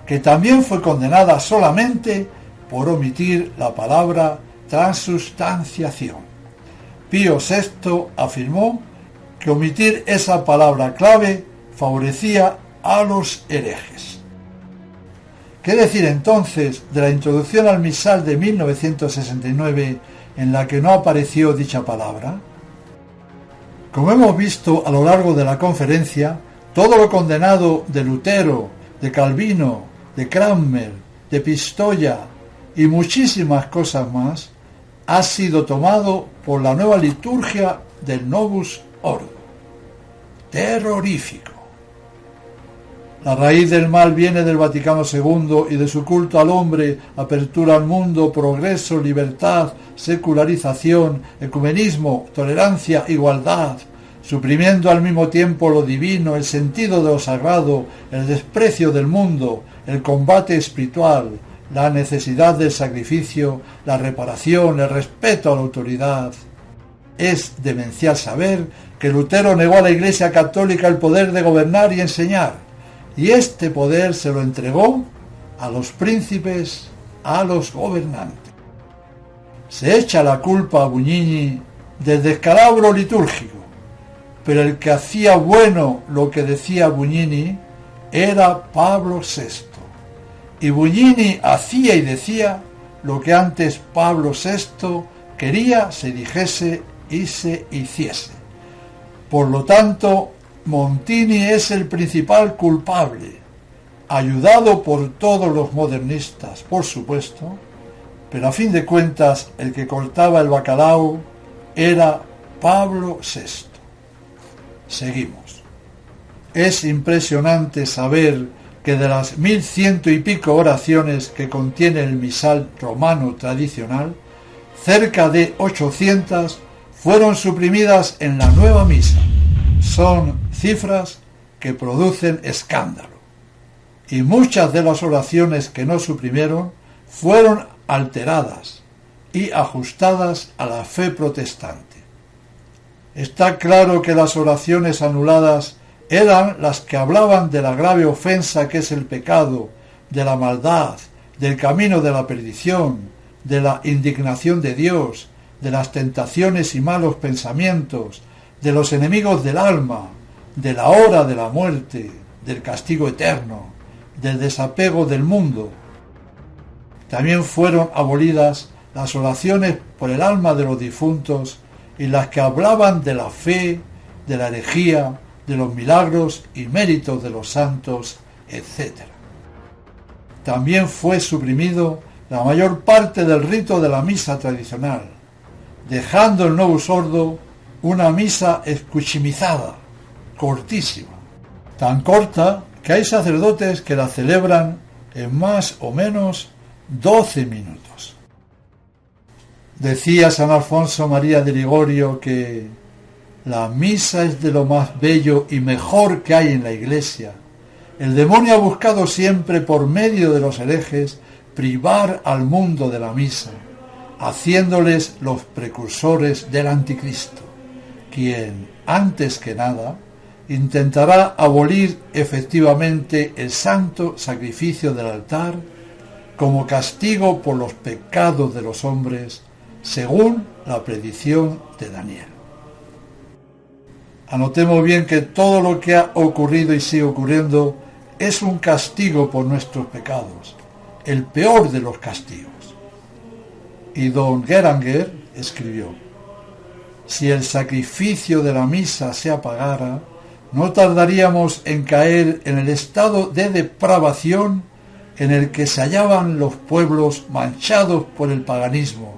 que también fue condenada solamente por omitir la palabra transustanciación. Pío VI afirmó que omitir esa palabra clave favorecía a los herejes. ¿Qué decir entonces de la introducción al misal de 1969 en la que no apareció dicha palabra? Como hemos visto a lo largo de la conferencia, todo lo condenado de Lutero, de Calvino, de Cranmer, de Pistoia y muchísimas cosas más ha sido tomado por la nueva liturgia del Novus Ordo. Terrorífico. La raíz del mal viene del Vaticano II y de su culto al hombre, apertura al mundo, progreso, libertad, secularización, ecumenismo, tolerancia, igualdad, suprimiendo al mismo tiempo lo divino, el sentido de lo sagrado, el desprecio del mundo, el combate espiritual, la necesidad del sacrificio, la reparación, el respeto a la autoridad. Es demencial saber que Lutero negó a la Iglesia Católica el poder de gobernar y enseñar, y este poder se lo entregó a los príncipes, a los gobernantes. Se echa la culpa a Bugnini del descalabro litúrgico, pero el que hacía bueno lo que decía Bugnini era Pablo VI, y Bugnini hacía y decía lo que antes Pablo VI quería se dijese y se hiciese. Por lo tanto, Montini es el principal culpable, ayudado por todos los modernistas, por supuesto, pero a fin de cuentas el que cortaba el bacalao era Pablo VI. Seguimos. Es impresionante saber que de las 1100 y pico oraciones que contiene el misal romano tradicional, cerca de 800 fueron suprimidas en la nueva misa. Son cifras que producen escándalo. y muchas de las oraciones que no suprimieron fueron alteradas y ajustadas a la fe protestante. Está claro que las oraciones anuladas eran las que hablaban de la grave ofensa que es el pecado, de la maldad, del camino de la perdición, de la indignación de Dios, de las tentaciones y malos pensamientos, de los enemigos del alma, de la hora de la muerte, del castigo eterno, del desapego del mundo. También fueron abolidas las oraciones por el alma de los difuntos y las que hablaban de la fe, de la herejía, de los milagros y méritos de los santos, etc. También fue suprimido la mayor parte del rito de la misa tradicional, dejando el Novus Ordo una misa escuchimizada, cortísima, tan corta que hay sacerdotes que la celebran en más o menos 12 minutos. Decía San Alfonso María de Ligorio que la misa es de lo más bello y mejor que hay en la Iglesia. El demonio ha buscado siempre por medio de los herejes privar al mundo de la misa, haciéndoles los precursores del anticristo, quien, antes que nada, intentará abolir efectivamente el santo sacrificio del altar como castigo por los pecados de los hombres, según la predicción de Daniel. Anotemos bien que todo lo que ha ocurrido y sigue ocurriendo es un castigo por nuestros pecados, el peor de los castigos. Y don Geranger escribió: si el sacrificio de la misa se apagara, no tardaríamos en caer en el estado de depravación en el que se hallaban los pueblos manchados por el paganismo,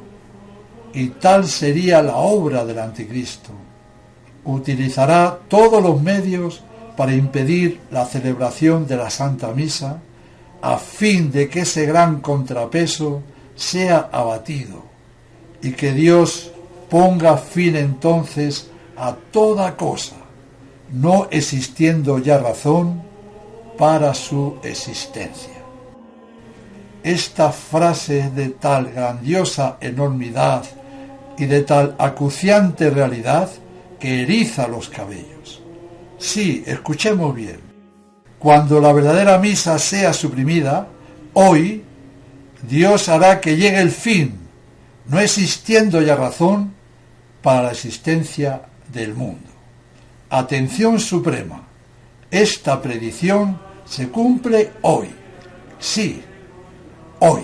y tal sería la obra del anticristo. Utilizará todos los medios para impedir la celebración de la Santa Misa, a fin de que ese gran contrapeso sea abatido, y que Dios ponga fin entonces a toda cosa, no existiendo ya razón para su existencia. Esta frase es de tal grandiosa enormidad y de tal acuciante realidad que eriza los cabellos. Sí, escuchemos bien. Cuando la verdadera misa sea suprimida, hoy Dios hará que llegue el fin, no existiendo ya razón para la existencia del mundo. Atención suprema, esta predicción se cumple hoy. Sí, hoy.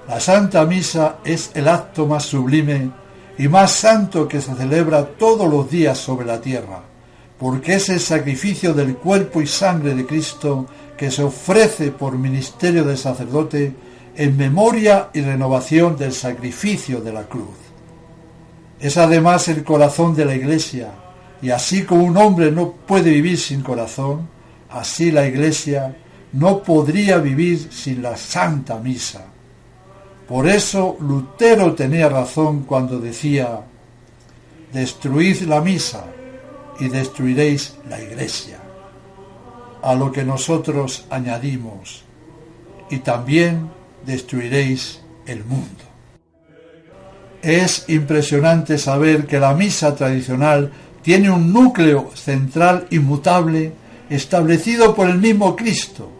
La Santa Misa es el acto más sublime y más santo que se celebra todos los días sobre la tierra, porque es el sacrificio del cuerpo y sangre de Cristo que se ofrece por ministerio del sacerdote en memoria y renovación del sacrificio de la cruz. Es además el corazón de la Iglesia, y así como un hombre no puede vivir sin corazón, así la Iglesia no podría vivir sin la Santa Misa. Por eso Lutero tenía razón cuando decía: destruid la misa y destruiréis la Iglesia. A lo que nosotros añadimos: y también destruiréis el mundo. Es impresionante saber que la misa tradicional tiene un núcleo central inmutable establecido por el mismo Cristo,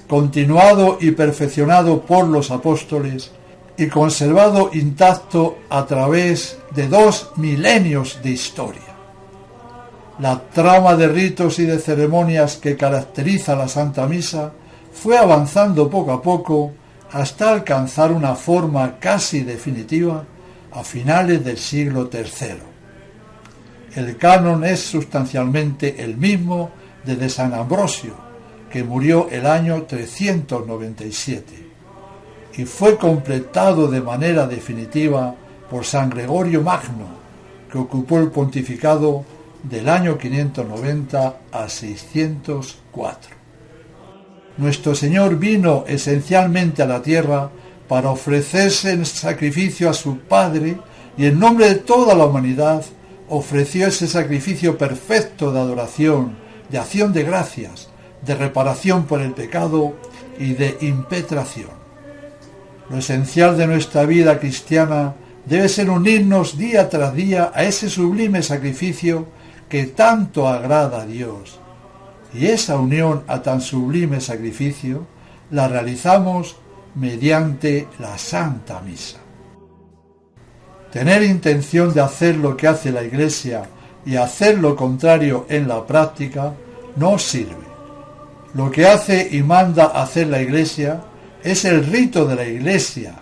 continuado y perfeccionado por los apóstoles y conservado intacto a través de 2 milenios de historia. La trama de ritos y de ceremonias que caracteriza la Santa Misa fue avanzando poco a poco hasta alcanzar una forma casi definitiva a finales del siglo III. El canon es sustancialmente el mismo desde San Ambrosio, que murió el año 397, y fue completado de manera definitiva por San Gregorio Magno, que ocupó el pontificado del año 590 a 604. Nuestro Señor vino esencialmente a la tierra para ofrecerse en sacrificio a su Padre, y en nombre de toda la humanidad ofreció ese sacrificio perfecto de adoración, de acción de gracias, de reparación por el pecado y de impetración. Lo esencial de nuestra vida cristiana debe ser unirnos día tras día a ese sublime sacrificio que tanto agrada a Dios. Y esa unión a tan sublime sacrificio la realizamos mediante la Santa Misa. Tener intención de hacer lo que hace la Iglesia y hacer lo contrario en la práctica no sirve. Lo que hace y manda hacer la Iglesia es el rito de la Iglesia.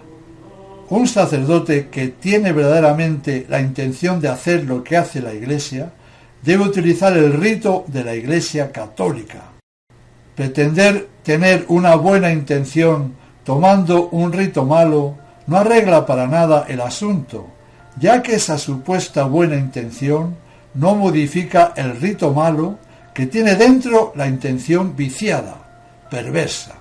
Un sacerdote que tiene verdaderamente la intención de hacer lo que hace la Iglesia debe utilizar el rito de la Iglesia católica. Pretender tener una buena intención tomando un rito malo no arregla para nada el asunto, ya que esa supuesta buena intención no modifica el rito malo que tiene dentro la intención viciada, perversa.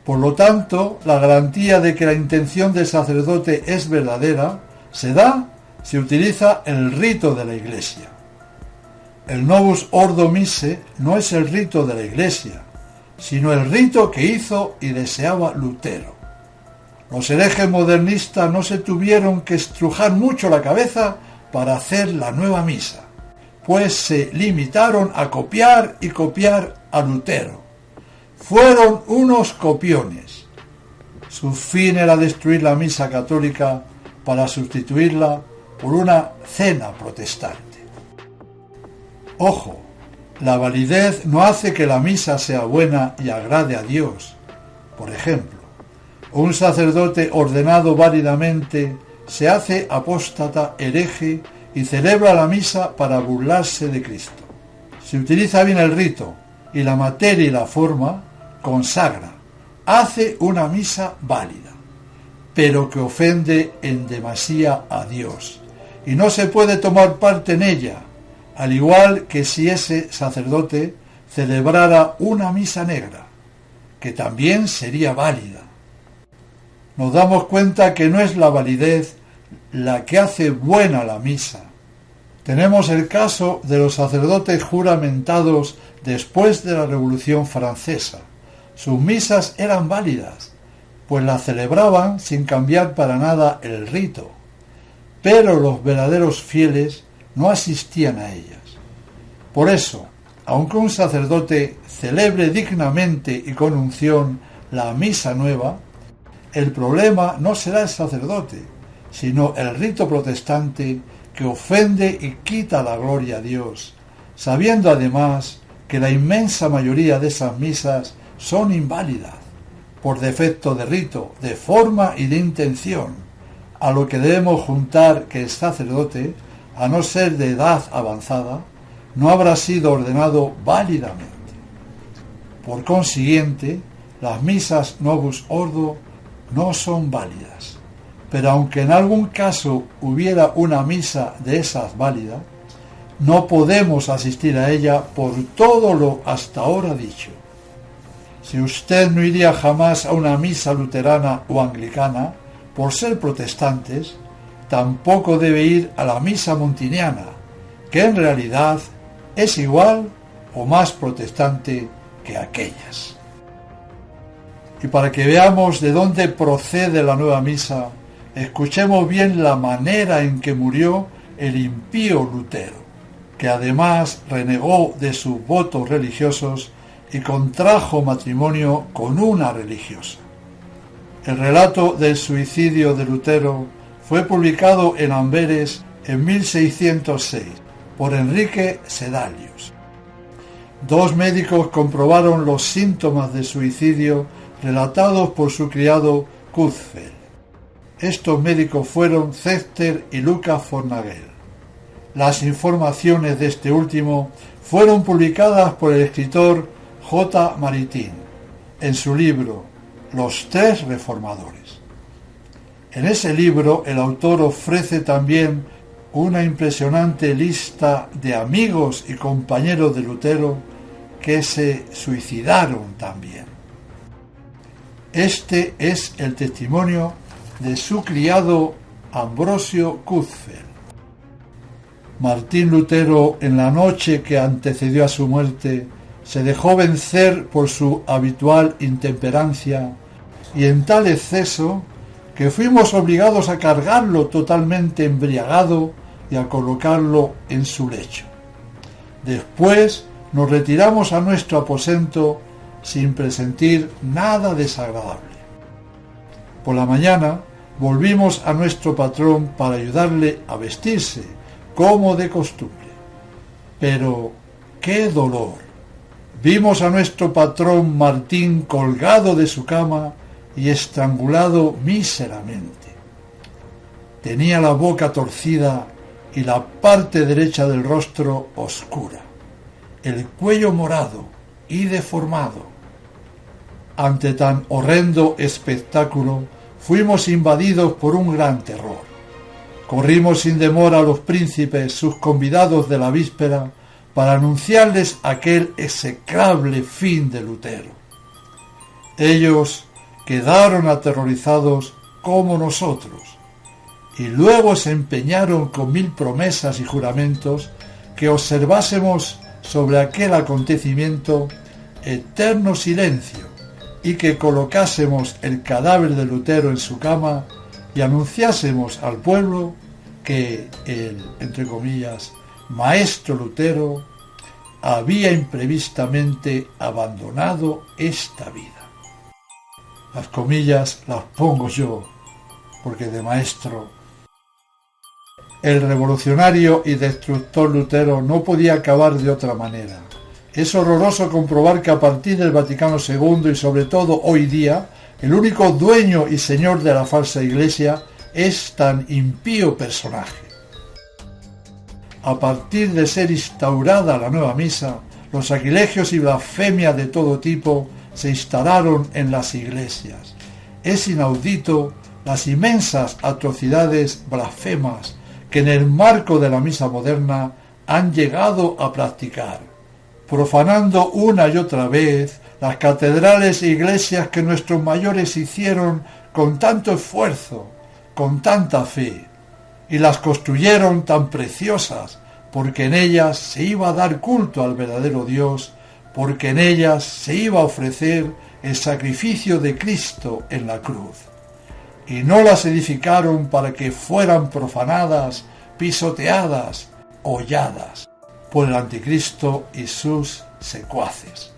Por lo tanto, la garantía de que la intención del sacerdote es verdadera se da si utiliza el rito de la Iglesia. El Novus Ordo Missae no es el rito de la Iglesia, sino el rito que hizo y deseaba Lutero. Los herejes modernistas no se tuvieron que estrujar mucho la cabeza para hacer la nueva misa, pues se limitaron a copiar y copiar a Lutero. Fueron unos copiones. Su fin era destruir la misa católica para sustituirla por una cena protestante. Ojo, la validez no hace que la misa sea buena y agrade a Dios. Por ejemplo, un sacerdote ordenado válidamente se hace apóstata, hereje y celebra la misa para burlarse de Cristo. Si utiliza bien el rito y la materia y la forma, consagra, hace una misa válida, pero que ofende en demasía a Dios, y no se puede tomar parte en ella, al igual que si ese sacerdote celebrara una misa negra, que también sería válida. Nos damos cuenta que no es la validez la que hace buena la misa. Tenemos el caso de los sacerdotes juramentados después de la Revolución Francesa. Sus misas eran válidas, pues las celebraban sin cambiar para nada el rito, pero los verdaderos fieles no asistían a ellas. Por eso, aunque un sacerdote celebre dignamente y con unción la misa nueva, el problema no será el sacerdote, sino el rito protestante que ofende y quita la gloria a Dios, sabiendo además que la inmensa mayoría de esas misas son inválidas, por defecto de rito, de forma y de intención, a lo que debemos juntar que el sacerdote, a no ser de edad avanzada, no habrá sido ordenado válidamente. Por consiguiente, las misas Novus Ordo no son válidas, pero aunque en algún caso hubiera una misa de esas válida, no podemos asistir a ella por todo lo hasta ahora dicho. Si usted no iría jamás a una misa luterana o anglicana, por ser protestantes, tampoco debe ir a la misa montiniana, que en realidad es igual o más protestante que aquellas. Y para que veamos de dónde procede la nueva misa, escuchemos bien la manera en que murió el impío Lutero, que además renegó de sus votos religiosos y contrajo matrimonio con una religiosa. El relato del suicidio de Lutero fue publicado en Amberes en 1606 por Enrique Sedalius. 2 médicos comprobaron los síntomas de suicidio relatados por su criado Kutzfeld. Estos médicos fueron Zechter y Lucas Fornagel. Las informaciones de este último fueron publicadas por el escritor J. Maritain en su libro Los 3 reformadores. En ese libro el autor ofrece también una impresionante lista de amigos y compañeros de Lutero que se suicidaron también. Este es el testimonio de su criado Ambrosio Kutzfeld. Martín Lutero, en la noche que antecedió a su muerte, se dejó vencer por su habitual intemperancia y en tal exceso que fuimos obligados a cargarlo totalmente embriagado y a colocarlo en su lecho. Después nos retiramos a nuestro aposento sin presentir nada desagradable. Por la mañana volvimos a nuestro patrón para ayudarle a vestirse, como de costumbre. Pero ¡qué dolor! Vimos a nuestro patrón Martín colgado de su cama y estrangulado míseramente. Tenía la boca torcida y la parte derecha del rostro oscura, el cuello morado y deformado. Ante tan horrendo espectáculo, fuimos invadidos por un gran terror. Corrimos sin demora a los príncipes, sus convidados de la víspera, para anunciarles aquel execrable fin de Lutero. Ellos quedaron aterrorizados como nosotros, y luego se empeñaron con 1000 promesas y juramentos que observásemos sobre aquel acontecimiento eterno silencio y que colocásemos el cadáver de Lutero en su cama y anunciásemos al pueblo que el, entre comillas, maestro Lutero había imprevistamente abandonado esta vida. Las comillas las pongo yo, porque de maestro. El revolucionario y destructor Lutero no podía acabar de otra manera. Es horroroso comprobar que a partir del Vaticano II y sobre todo hoy día, el único dueño y señor de la falsa iglesia es tan impío personaje. A partir de ser instaurada la nueva misa, los sacrilegios y blasfemias de todo tipo se instalaron en las iglesias. Es inaudito las inmensas atrocidades blasfemas que en el marco de la misa moderna han llegado a practicar, profanando una y otra vez las catedrales e iglesias que nuestros mayores hicieron con tanto esfuerzo, con tanta fe, y las construyeron tan preciosas, porque en ellas se iba a dar culto al verdadero Dios, porque en ellas se iba a ofrecer el sacrificio de Cristo en la cruz. Y no las edificaron para que fueran profanadas, pisoteadas, holladas por el anticristo y sus secuaces.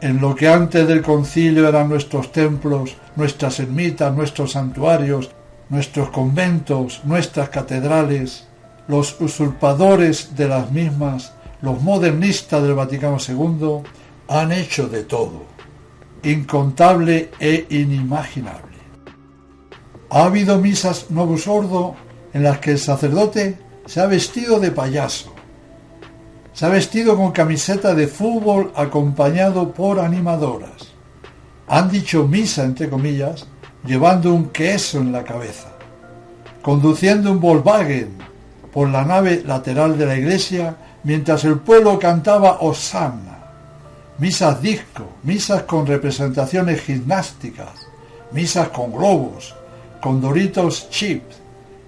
En lo que antes del concilio eran nuestros templos, nuestras ermitas, nuestros santuarios, nuestros conventos, nuestras catedrales, los usurpadores de las mismas, los modernistas del Vaticano II, han hecho de todo, incontable e inimaginable. Ha habido misas novus ordo en las que el sacerdote se ha vestido de payaso, se ha vestido con camiseta de fútbol acompañado por animadoras. Han dicho misa, entre comillas, llevando un queso en la cabeza, conduciendo un Volkswagen por la nave lateral de la iglesia mientras el pueblo cantaba Hosanna. Misas disco, misas con representaciones gimnásticas, misas con globos, con Doritos chips,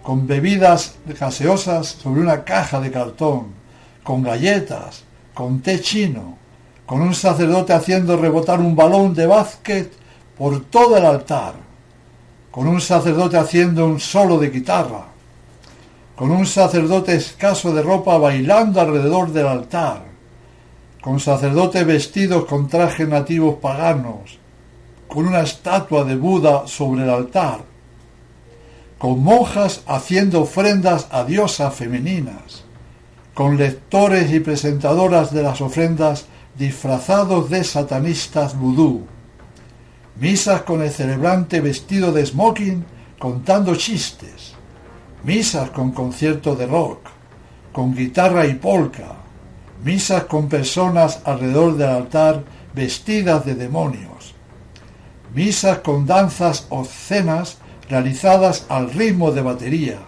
con bebidas gaseosas sobre una caja de cartón, con galletas, con té chino, con un sacerdote haciendo rebotar un balón de básquet por todo el altar, con un sacerdote haciendo un solo de guitarra, con un sacerdote escaso de ropa bailando alrededor del altar, con sacerdotes vestidos con trajes nativos paganos, con una estatua de Buda sobre el altar, con monjas haciendo ofrendas a diosas femeninas, con lectores y presentadoras de las ofrendas disfrazados de satanistas vudú, misas con el celebrante vestido de smoking contando chistes, misas con concierto de rock, con guitarra y polka, misas con personas alrededor del altar vestidas de demonios, misas con danzas obscenas realizadas al ritmo de batería,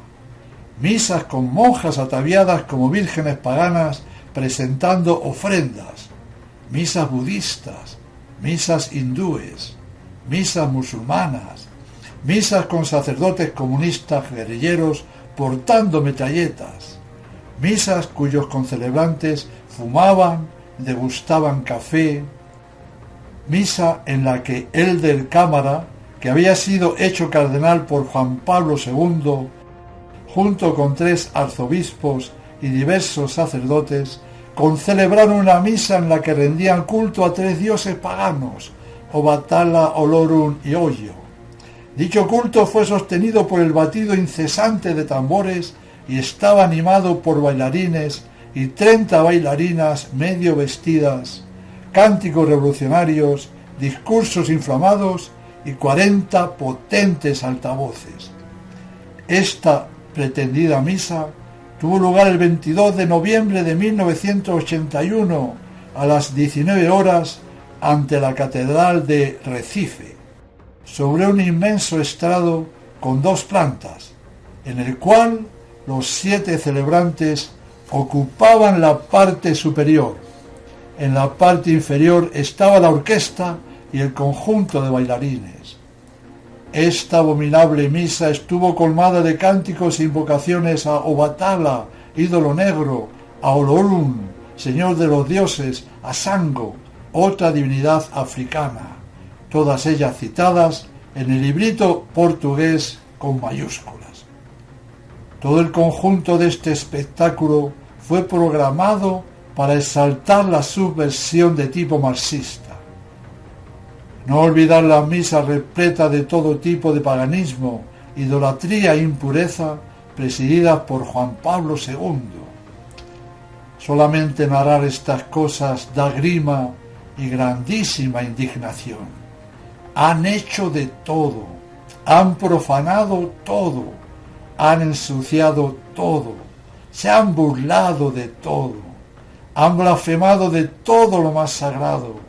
misas con monjas ataviadas como vírgenes paganas presentando ofrendas, misas budistas, misas hindúes, misas musulmanas, misas con sacerdotes comunistas guerrilleros portando metralletas, misas cuyos concelebrantes fumaban, degustaban café, misa en la que Elder Cámara, que había sido hecho cardenal por Juan Pablo II, junto con 3 arzobispos y diversos sacerdotes, concelebraron una misa en la que rendían culto a 3 dioses paganos, Obatala, Olorun y Oyo. Dicho culto fue sostenido por el batido incesante de tambores y estaba animado por bailarines y 30 bailarinas medio vestidas, cánticos revolucionarios, discursos inflamados y 40 potentes altavoces. Esta pretendida misa tuvo lugar el 22 de noviembre de 1981 a las 19 horas ante la Catedral de Recife, sobre un inmenso estrado con 2 plantas, en el cual los 7 celebrantes ocupaban la parte superior. En la parte inferior estaba la orquesta y el conjunto de bailarines. Esta abominable misa estuvo colmada de cánticos e invocaciones a Obatala, ídolo negro, a Olorun, señor de los dioses, a Sango, otra divinidad africana, todas ellas citadas en el librito portugués con mayúsculas. Todo el conjunto de este espectáculo fue programado para exaltar la subversión de tipo marxista. No olvidar la misa repleta de todo tipo de paganismo, idolatría e impureza, presididas por Juan Pablo II. Solamente narrar estas cosas da grima y grandísima indignación. Han hecho de todo, han profanado todo, han ensuciado todo, se han burlado de todo, han blasfemado de todo lo más sagrado.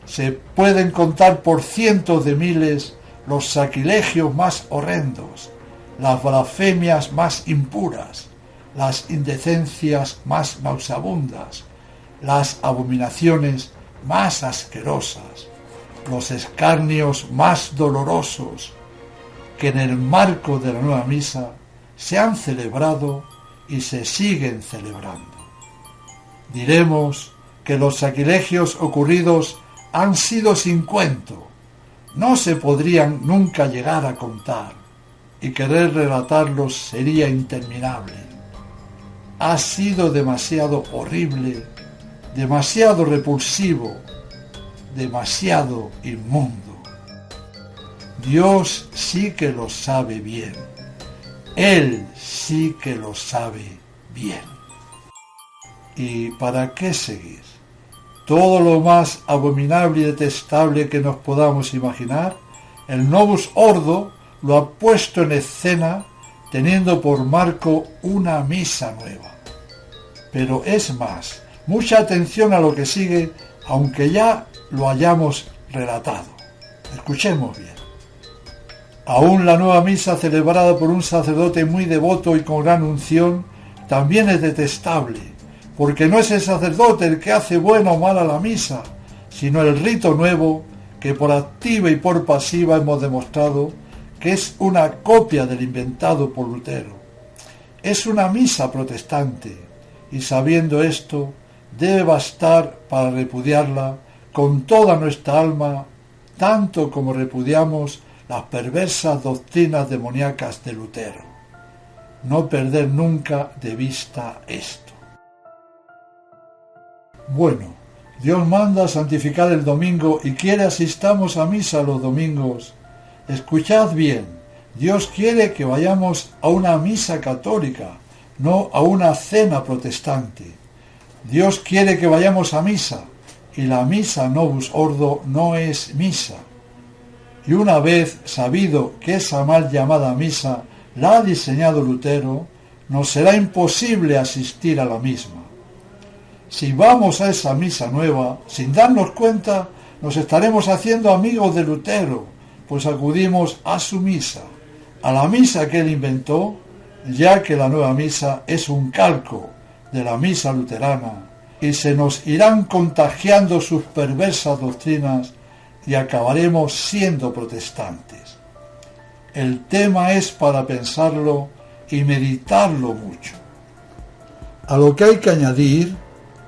Se pueden contar por cientos de miles los sacrilegios más horrendos, las blasfemias más impuras, las indecencias más nauseabundas, las abominaciones más asquerosas, los escarnios más dolorosos que en el marco de la nueva misa se han celebrado y se siguen celebrando. Diremos que los sacrilegios ocurridos han sido sin cuento, no se podrían nunca llegar a contar, y querer relatarlos sería interminable. Ha sido demasiado horrible, demasiado repulsivo, demasiado inmundo. Dios sí que lo sabe bien. Él sí que lo sabe bien. ¿Y para qué seguir? Todo lo más abominable y detestable que nos podamos imaginar, el Novus Ordo lo ha puesto en escena teniendo por marco una misa nueva. Pero es más, mucha atención a lo que sigue, aunque ya lo hayamos relatado. Escuchemos bien. Aún la nueva misa celebrada por un sacerdote muy devoto y con gran unción también es detestable, porque no es el sacerdote el que hace buena o mala la misa, sino el rito nuevo que por activa y por pasiva hemos demostrado que es una copia del inventado por Lutero. Es una misa protestante, y sabiendo esto, debe bastar para repudiarla con toda nuestra alma, tanto como repudiamos las perversas doctrinas demoníacas de Lutero. No perder nunca de vista esto. Bueno, Dios manda santificar el domingo y quiere asistamos a misa los domingos. Escuchad bien, Dios quiere que vayamos a una misa católica, no a una cena protestante. Dios quiere que vayamos a misa, y la misa Novus Ordo no es misa. Y una vez sabido que esa mal llamada misa la ha diseñado Lutero, nos será imposible asistir a la misma. Si vamos a esa misa nueva, sin darnos cuenta, nos estaremos haciendo amigos de Lutero, pues acudimos a su misa, a la misa que él inventó, ya que la nueva misa es un calco de la misa luterana, y se nos irán contagiando sus perversas doctrinas y acabaremos siendo protestantes. El tema es para pensarlo y meditarlo mucho. A lo que hay que añadir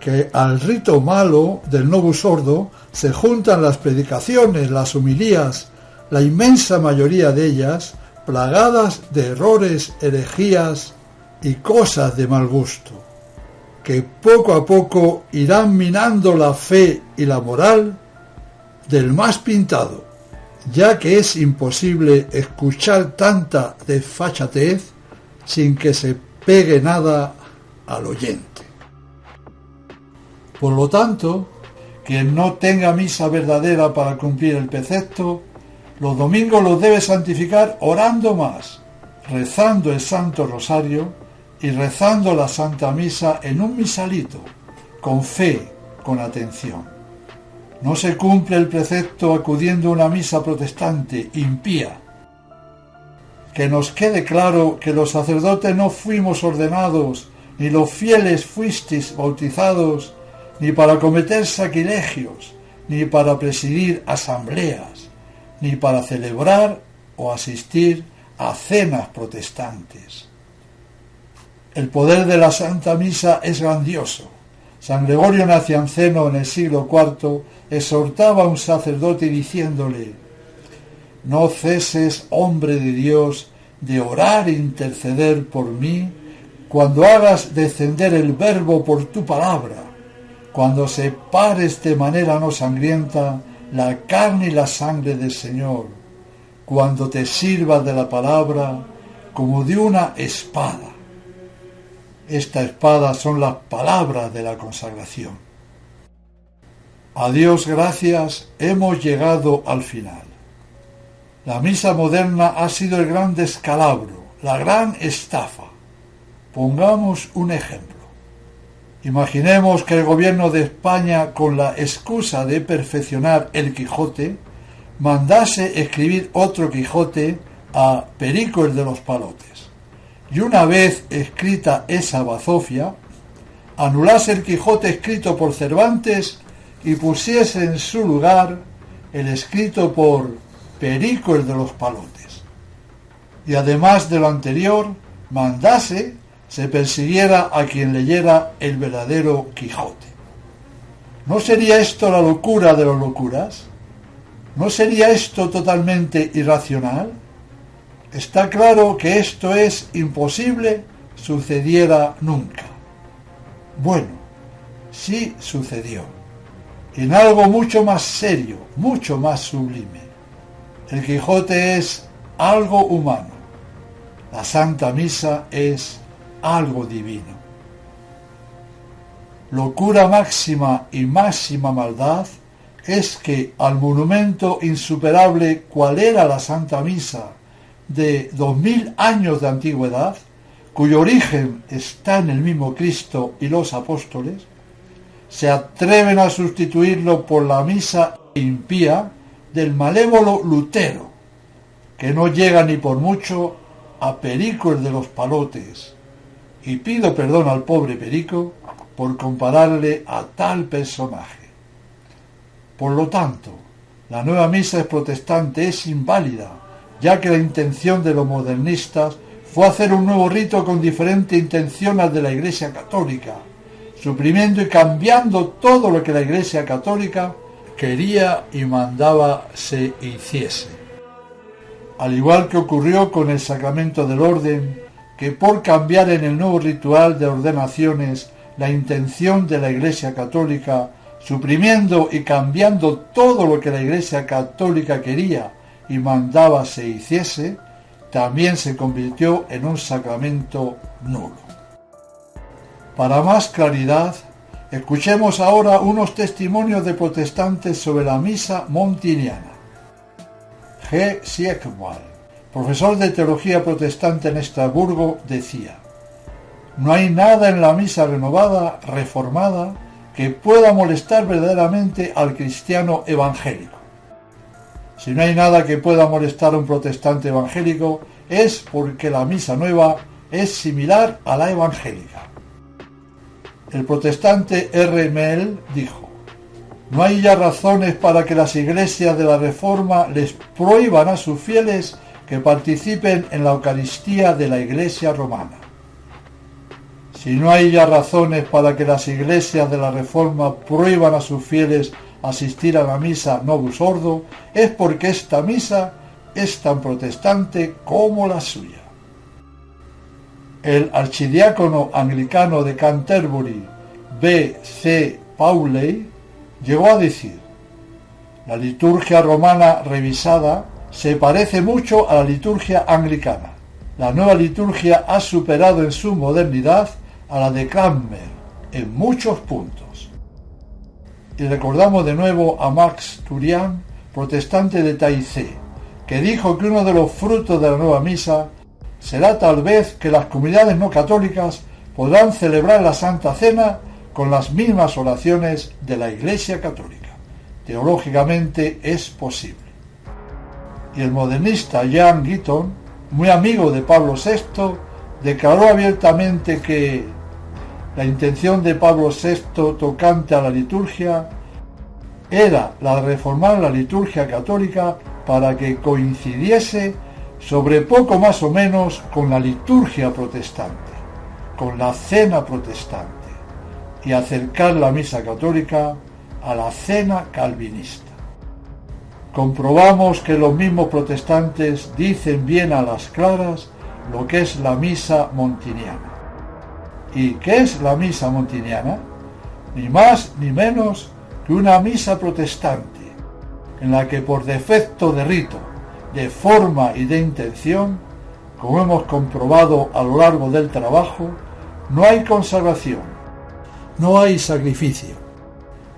que al rito malo del Novus Ordo se juntan las predicaciones, las homilías, la inmensa mayoría de ellas plagadas de errores, herejías y cosas de mal gusto, que poco a poco irán minando la fe y la moral del más pintado, ya que es imposible escuchar tanta desfachatez sin que se pegue nada al oyente. Por lo tanto, quien no tenga misa verdadera para cumplir el precepto, los domingos los debe santificar orando más, rezando el Santo Rosario y rezando la Santa Misa en un misalito, con fe, con atención. No se cumple el precepto acudiendo a una misa protestante, impía. Que nos quede claro que los sacerdotes no fuimos ordenados, ni los fieles fuisteis bautizados, ni para cometer sacrilegios, ni para presidir asambleas, ni para celebrar o asistir a cenas protestantes. El poder de la Santa Misa es grandioso. San Gregorio Nacianceno en el siglo IV exhortaba a un sacerdote diciéndole: «No ceses, hombre de Dios, de orar e interceder por mí cuando hagas descender el Verbo por tu palabra, cuando separes de manera no sangrienta la carne y la sangre del Señor, cuando te sirvas de la palabra como de una espada». Esta espada son las palabras de la consagración. A Dios gracias, hemos llegado al final. La misa moderna ha sido el gran descalabro, la gran estafa. Pongamos un ejemplo. Imaginemos que el gobierno de España, con la excusa de perfeccionar el Quijote, mandase escribir otro Quijote a Perico el de los Palotes. Y una vez escrita esa bazofia, anulase el Quijote escrito por Cervantes y pusiese en su lugar el escrito por Perico el de los Palotes. Y además de lo anterior, mandase se persiguiera a quien leyera el verdadero Quijote. ¿No sería esto la locura de las locuras? ¿No sería esto totalmente irracional? Está claro que esto es imposible sucediera nunca. Bueno, sí sucedió, en algo mucho más serio, mucho más sublime. El Quijote es algo humano, la Santa Misa es algo divino. Locura máxima y máxima maldad es que al monumento insuperable cual era la Santa Misa de 2000 años de antigüedad, cuyo origen está en el mismo Cristo y los apóstoles, se atreven a sustituirlo por la misa impía del malévolo Lutero, que no llega ni por mucho a Perico el de los Palotes, y pido perdón al pobre Perico por compararle a tal personaje. Por lo tanto, la nueva misa es protestante, es inválida, ya que la intención de los modernistas fue hacer un nuevo rito con diferente intención al de la Iglesia Católica, suprimiendo y cambiando todo lo que la Iglesia Católica quería y mandaba se hiciese. Al igual que ocurrió con el sacramento del orden, que por cambiar en el nuevo ritual de ordenaciones la intención de la Iglesia Católica, suprimiendo y cambiando todo lo que la Iglesia Católica quería y mandaba se hiciese, también se convirtió en un sacramento nulo. Para más claridad, escuchemos ahora unos testimonios de protestantes sobre la misa montiniana. G. Siegwald, profesor de teología protestante en Estrasburgo, decía: «No hay nada en la misa renovada, reformada, que pueda molestar verdaderamente al cristiano evangélico. Si no hay nada que pueda molestar a un protestante evangélico, es porque la misa nueva es similar a la evangélica». El protestante R. Mell dijo: «No hay ya razones para que las iglesias de la Reforma les prohíban a sus fieles que participen en la Eucaristía de la Iglesia romana. Si no hay ya razones para que las iglesias de la Reforma prohíban a sus fieles asistir a la misa Novus Ordo, es porque esta misa es tan protestante como la suya. El archidiácono anglicano de Canterbury, B. C. Pauley, llegó a decir: la liturgia romana revisada se parece mucho a la liturgia anglicana. La nueva liturgia ha superado en su modernidad a la de Cranmer en muchos puntos. Y recordamos de nuevo a Max Turian, protestante de Taizé, que dijo que uno de los frutos de la nueva misa será tal vez que las comunidades no católicas podrán celebrar la Santa Cena con las mismas oraciones de la Iglesia Católica. Teológicamente es posible. Y el modernista Jan Gitton, muy amigo de Pablo VI, declaró abiertamente que la intención de Pablo VI tocante a la liturgia era la de reformar la liturgia católica para que coincidiese sobre poco más o menos con la liturgia protestante, con la cena protestante, y acercar la misa católica a la cena calvinista. Comprobamos que los mismos protestantes dicen bien a las claras lo que es la misa montiniana. ¿Y qué es la misa montiniana? Ni más ni menos que una misa protestante, en la que por defecto de rito, de forma y de intención, como hemos comprobado a lo largo del trabajo, no hay consagración, no hay sacrificio,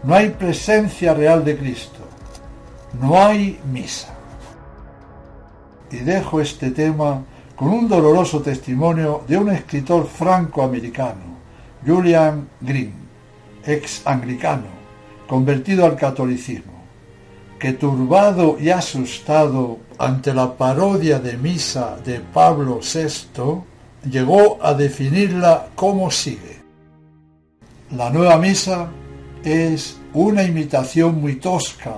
no hay presencia real de Cristo, no hay misa. Y dejo este tema con un doloroso testimonio de un escritor franco-americano, Julian Green, ex anglicano, convertido al catolicismo, que turbado y asustado ante la parodia de misa de Pablo VI, llegó a definirla como sigue: la nueva misa es una imitación muy tosca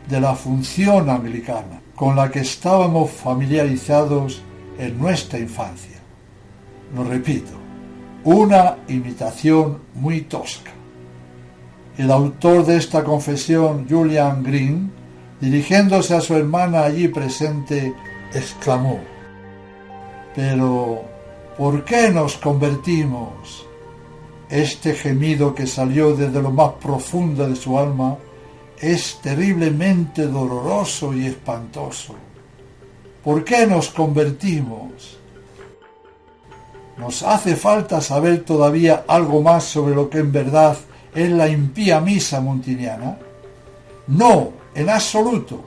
de la función anglicana con la que estábamos familiarizados en nuestra infancia. Lo repito, una imitación muy tosca. El autor de esta confesión, Julian Green, dirigiéndose a su hermana allí presente, exclamó: «Pero, ¿por qué nos convertimos?» Este gemido que salió desde lo más profundo de su alma es terriblemente doloroso y espantoso. ¿Por qué nos convertimos? ¿Nos hace falta saber todavía algo más sobre lo que en verdad es la impía misa montiniana? No, en absoluto.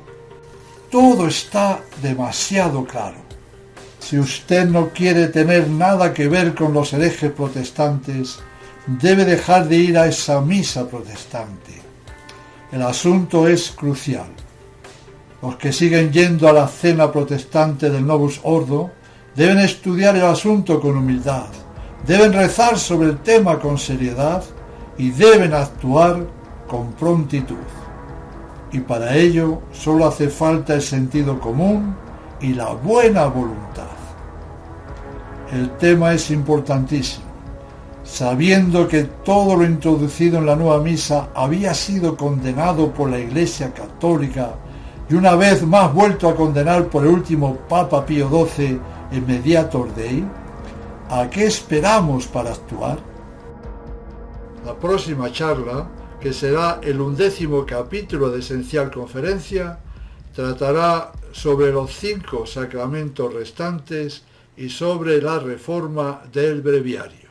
Todo está demasiado claro. Si usted no quiere tener nada que ver con los herejes protestantes, debe dejar de ir a esa misa protestante. El asunto es crucial. Los que siguen yendo a la cena protestante del Novus Ordo deben estudiar el asunto con humildad, deben rezar sobre el tema con seriedad y deben actuar con prontitud. Y para ello solo hace falta el sentido común y la buena voluntad. El tema es importantísimo. Sabiendo que todo lo introducido en la nueva misa había sido condenado por la Iglesia Católica y una vez más vuelto a condenar por el último Papa Pío XII en Mediator Dei, ¿a qué esperamos para actuar? La próxima charla, que será el 11º capítulo de Esencial Conferencia, tratará sobre los 5 sacramentos restantes y sobre la reforma del breviario.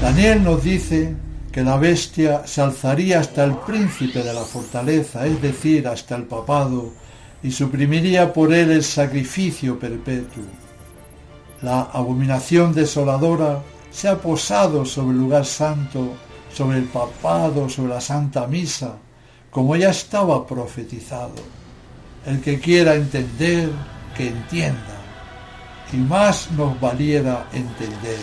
Daniel nos dice que la bestia se alzaría hasta el príncipe de la fortaleza, es decir, hasta el papado, y suprimiría por él el sacrificio perpetuo. La abominación desoladora se ha posado sobre el lugar santo, sobre el papado, sobre la Santa Misa, como ya estaba profetizado. El que quiera entender, que entienda, y más nos valiera entender.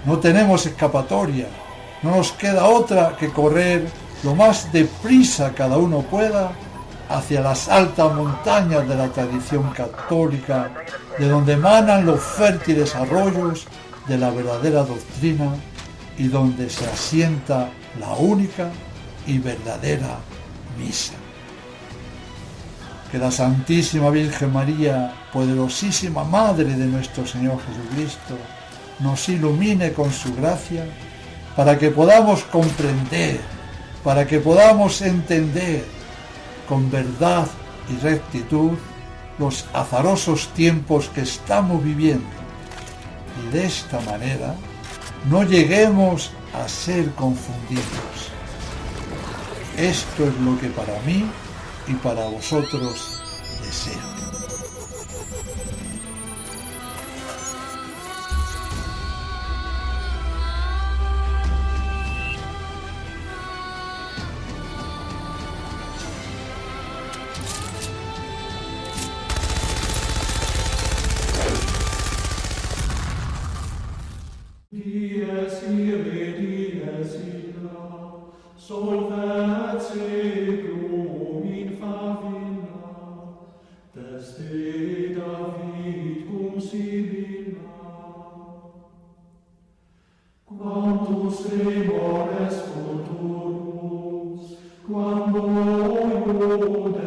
No tenemos escapatoria, no nos queda otra que correr lo más deprisa cada uno pueda hacia las altas montañas de la tradición católica, de donde emanan los fértiles arroyos de la verdadera doctrina y donde se asienta la única y verdadera misa. Que la Santísima Virgen María, poderosísima Madre de nuestro Señor Jesucristo, nos ilumine con su gracia para que podamos comprender, para que podamos entender con verdad y rectitud los azarosos tiempos que estamos viviendo y de esta manera no lleguemos a ser confundidos. Esto es lo que para mí y para vosotros deseo. Dies irae, dies illa, solvet seclum in favilla, teste David cum Sibylla. Quantus tremores futuros, quando iude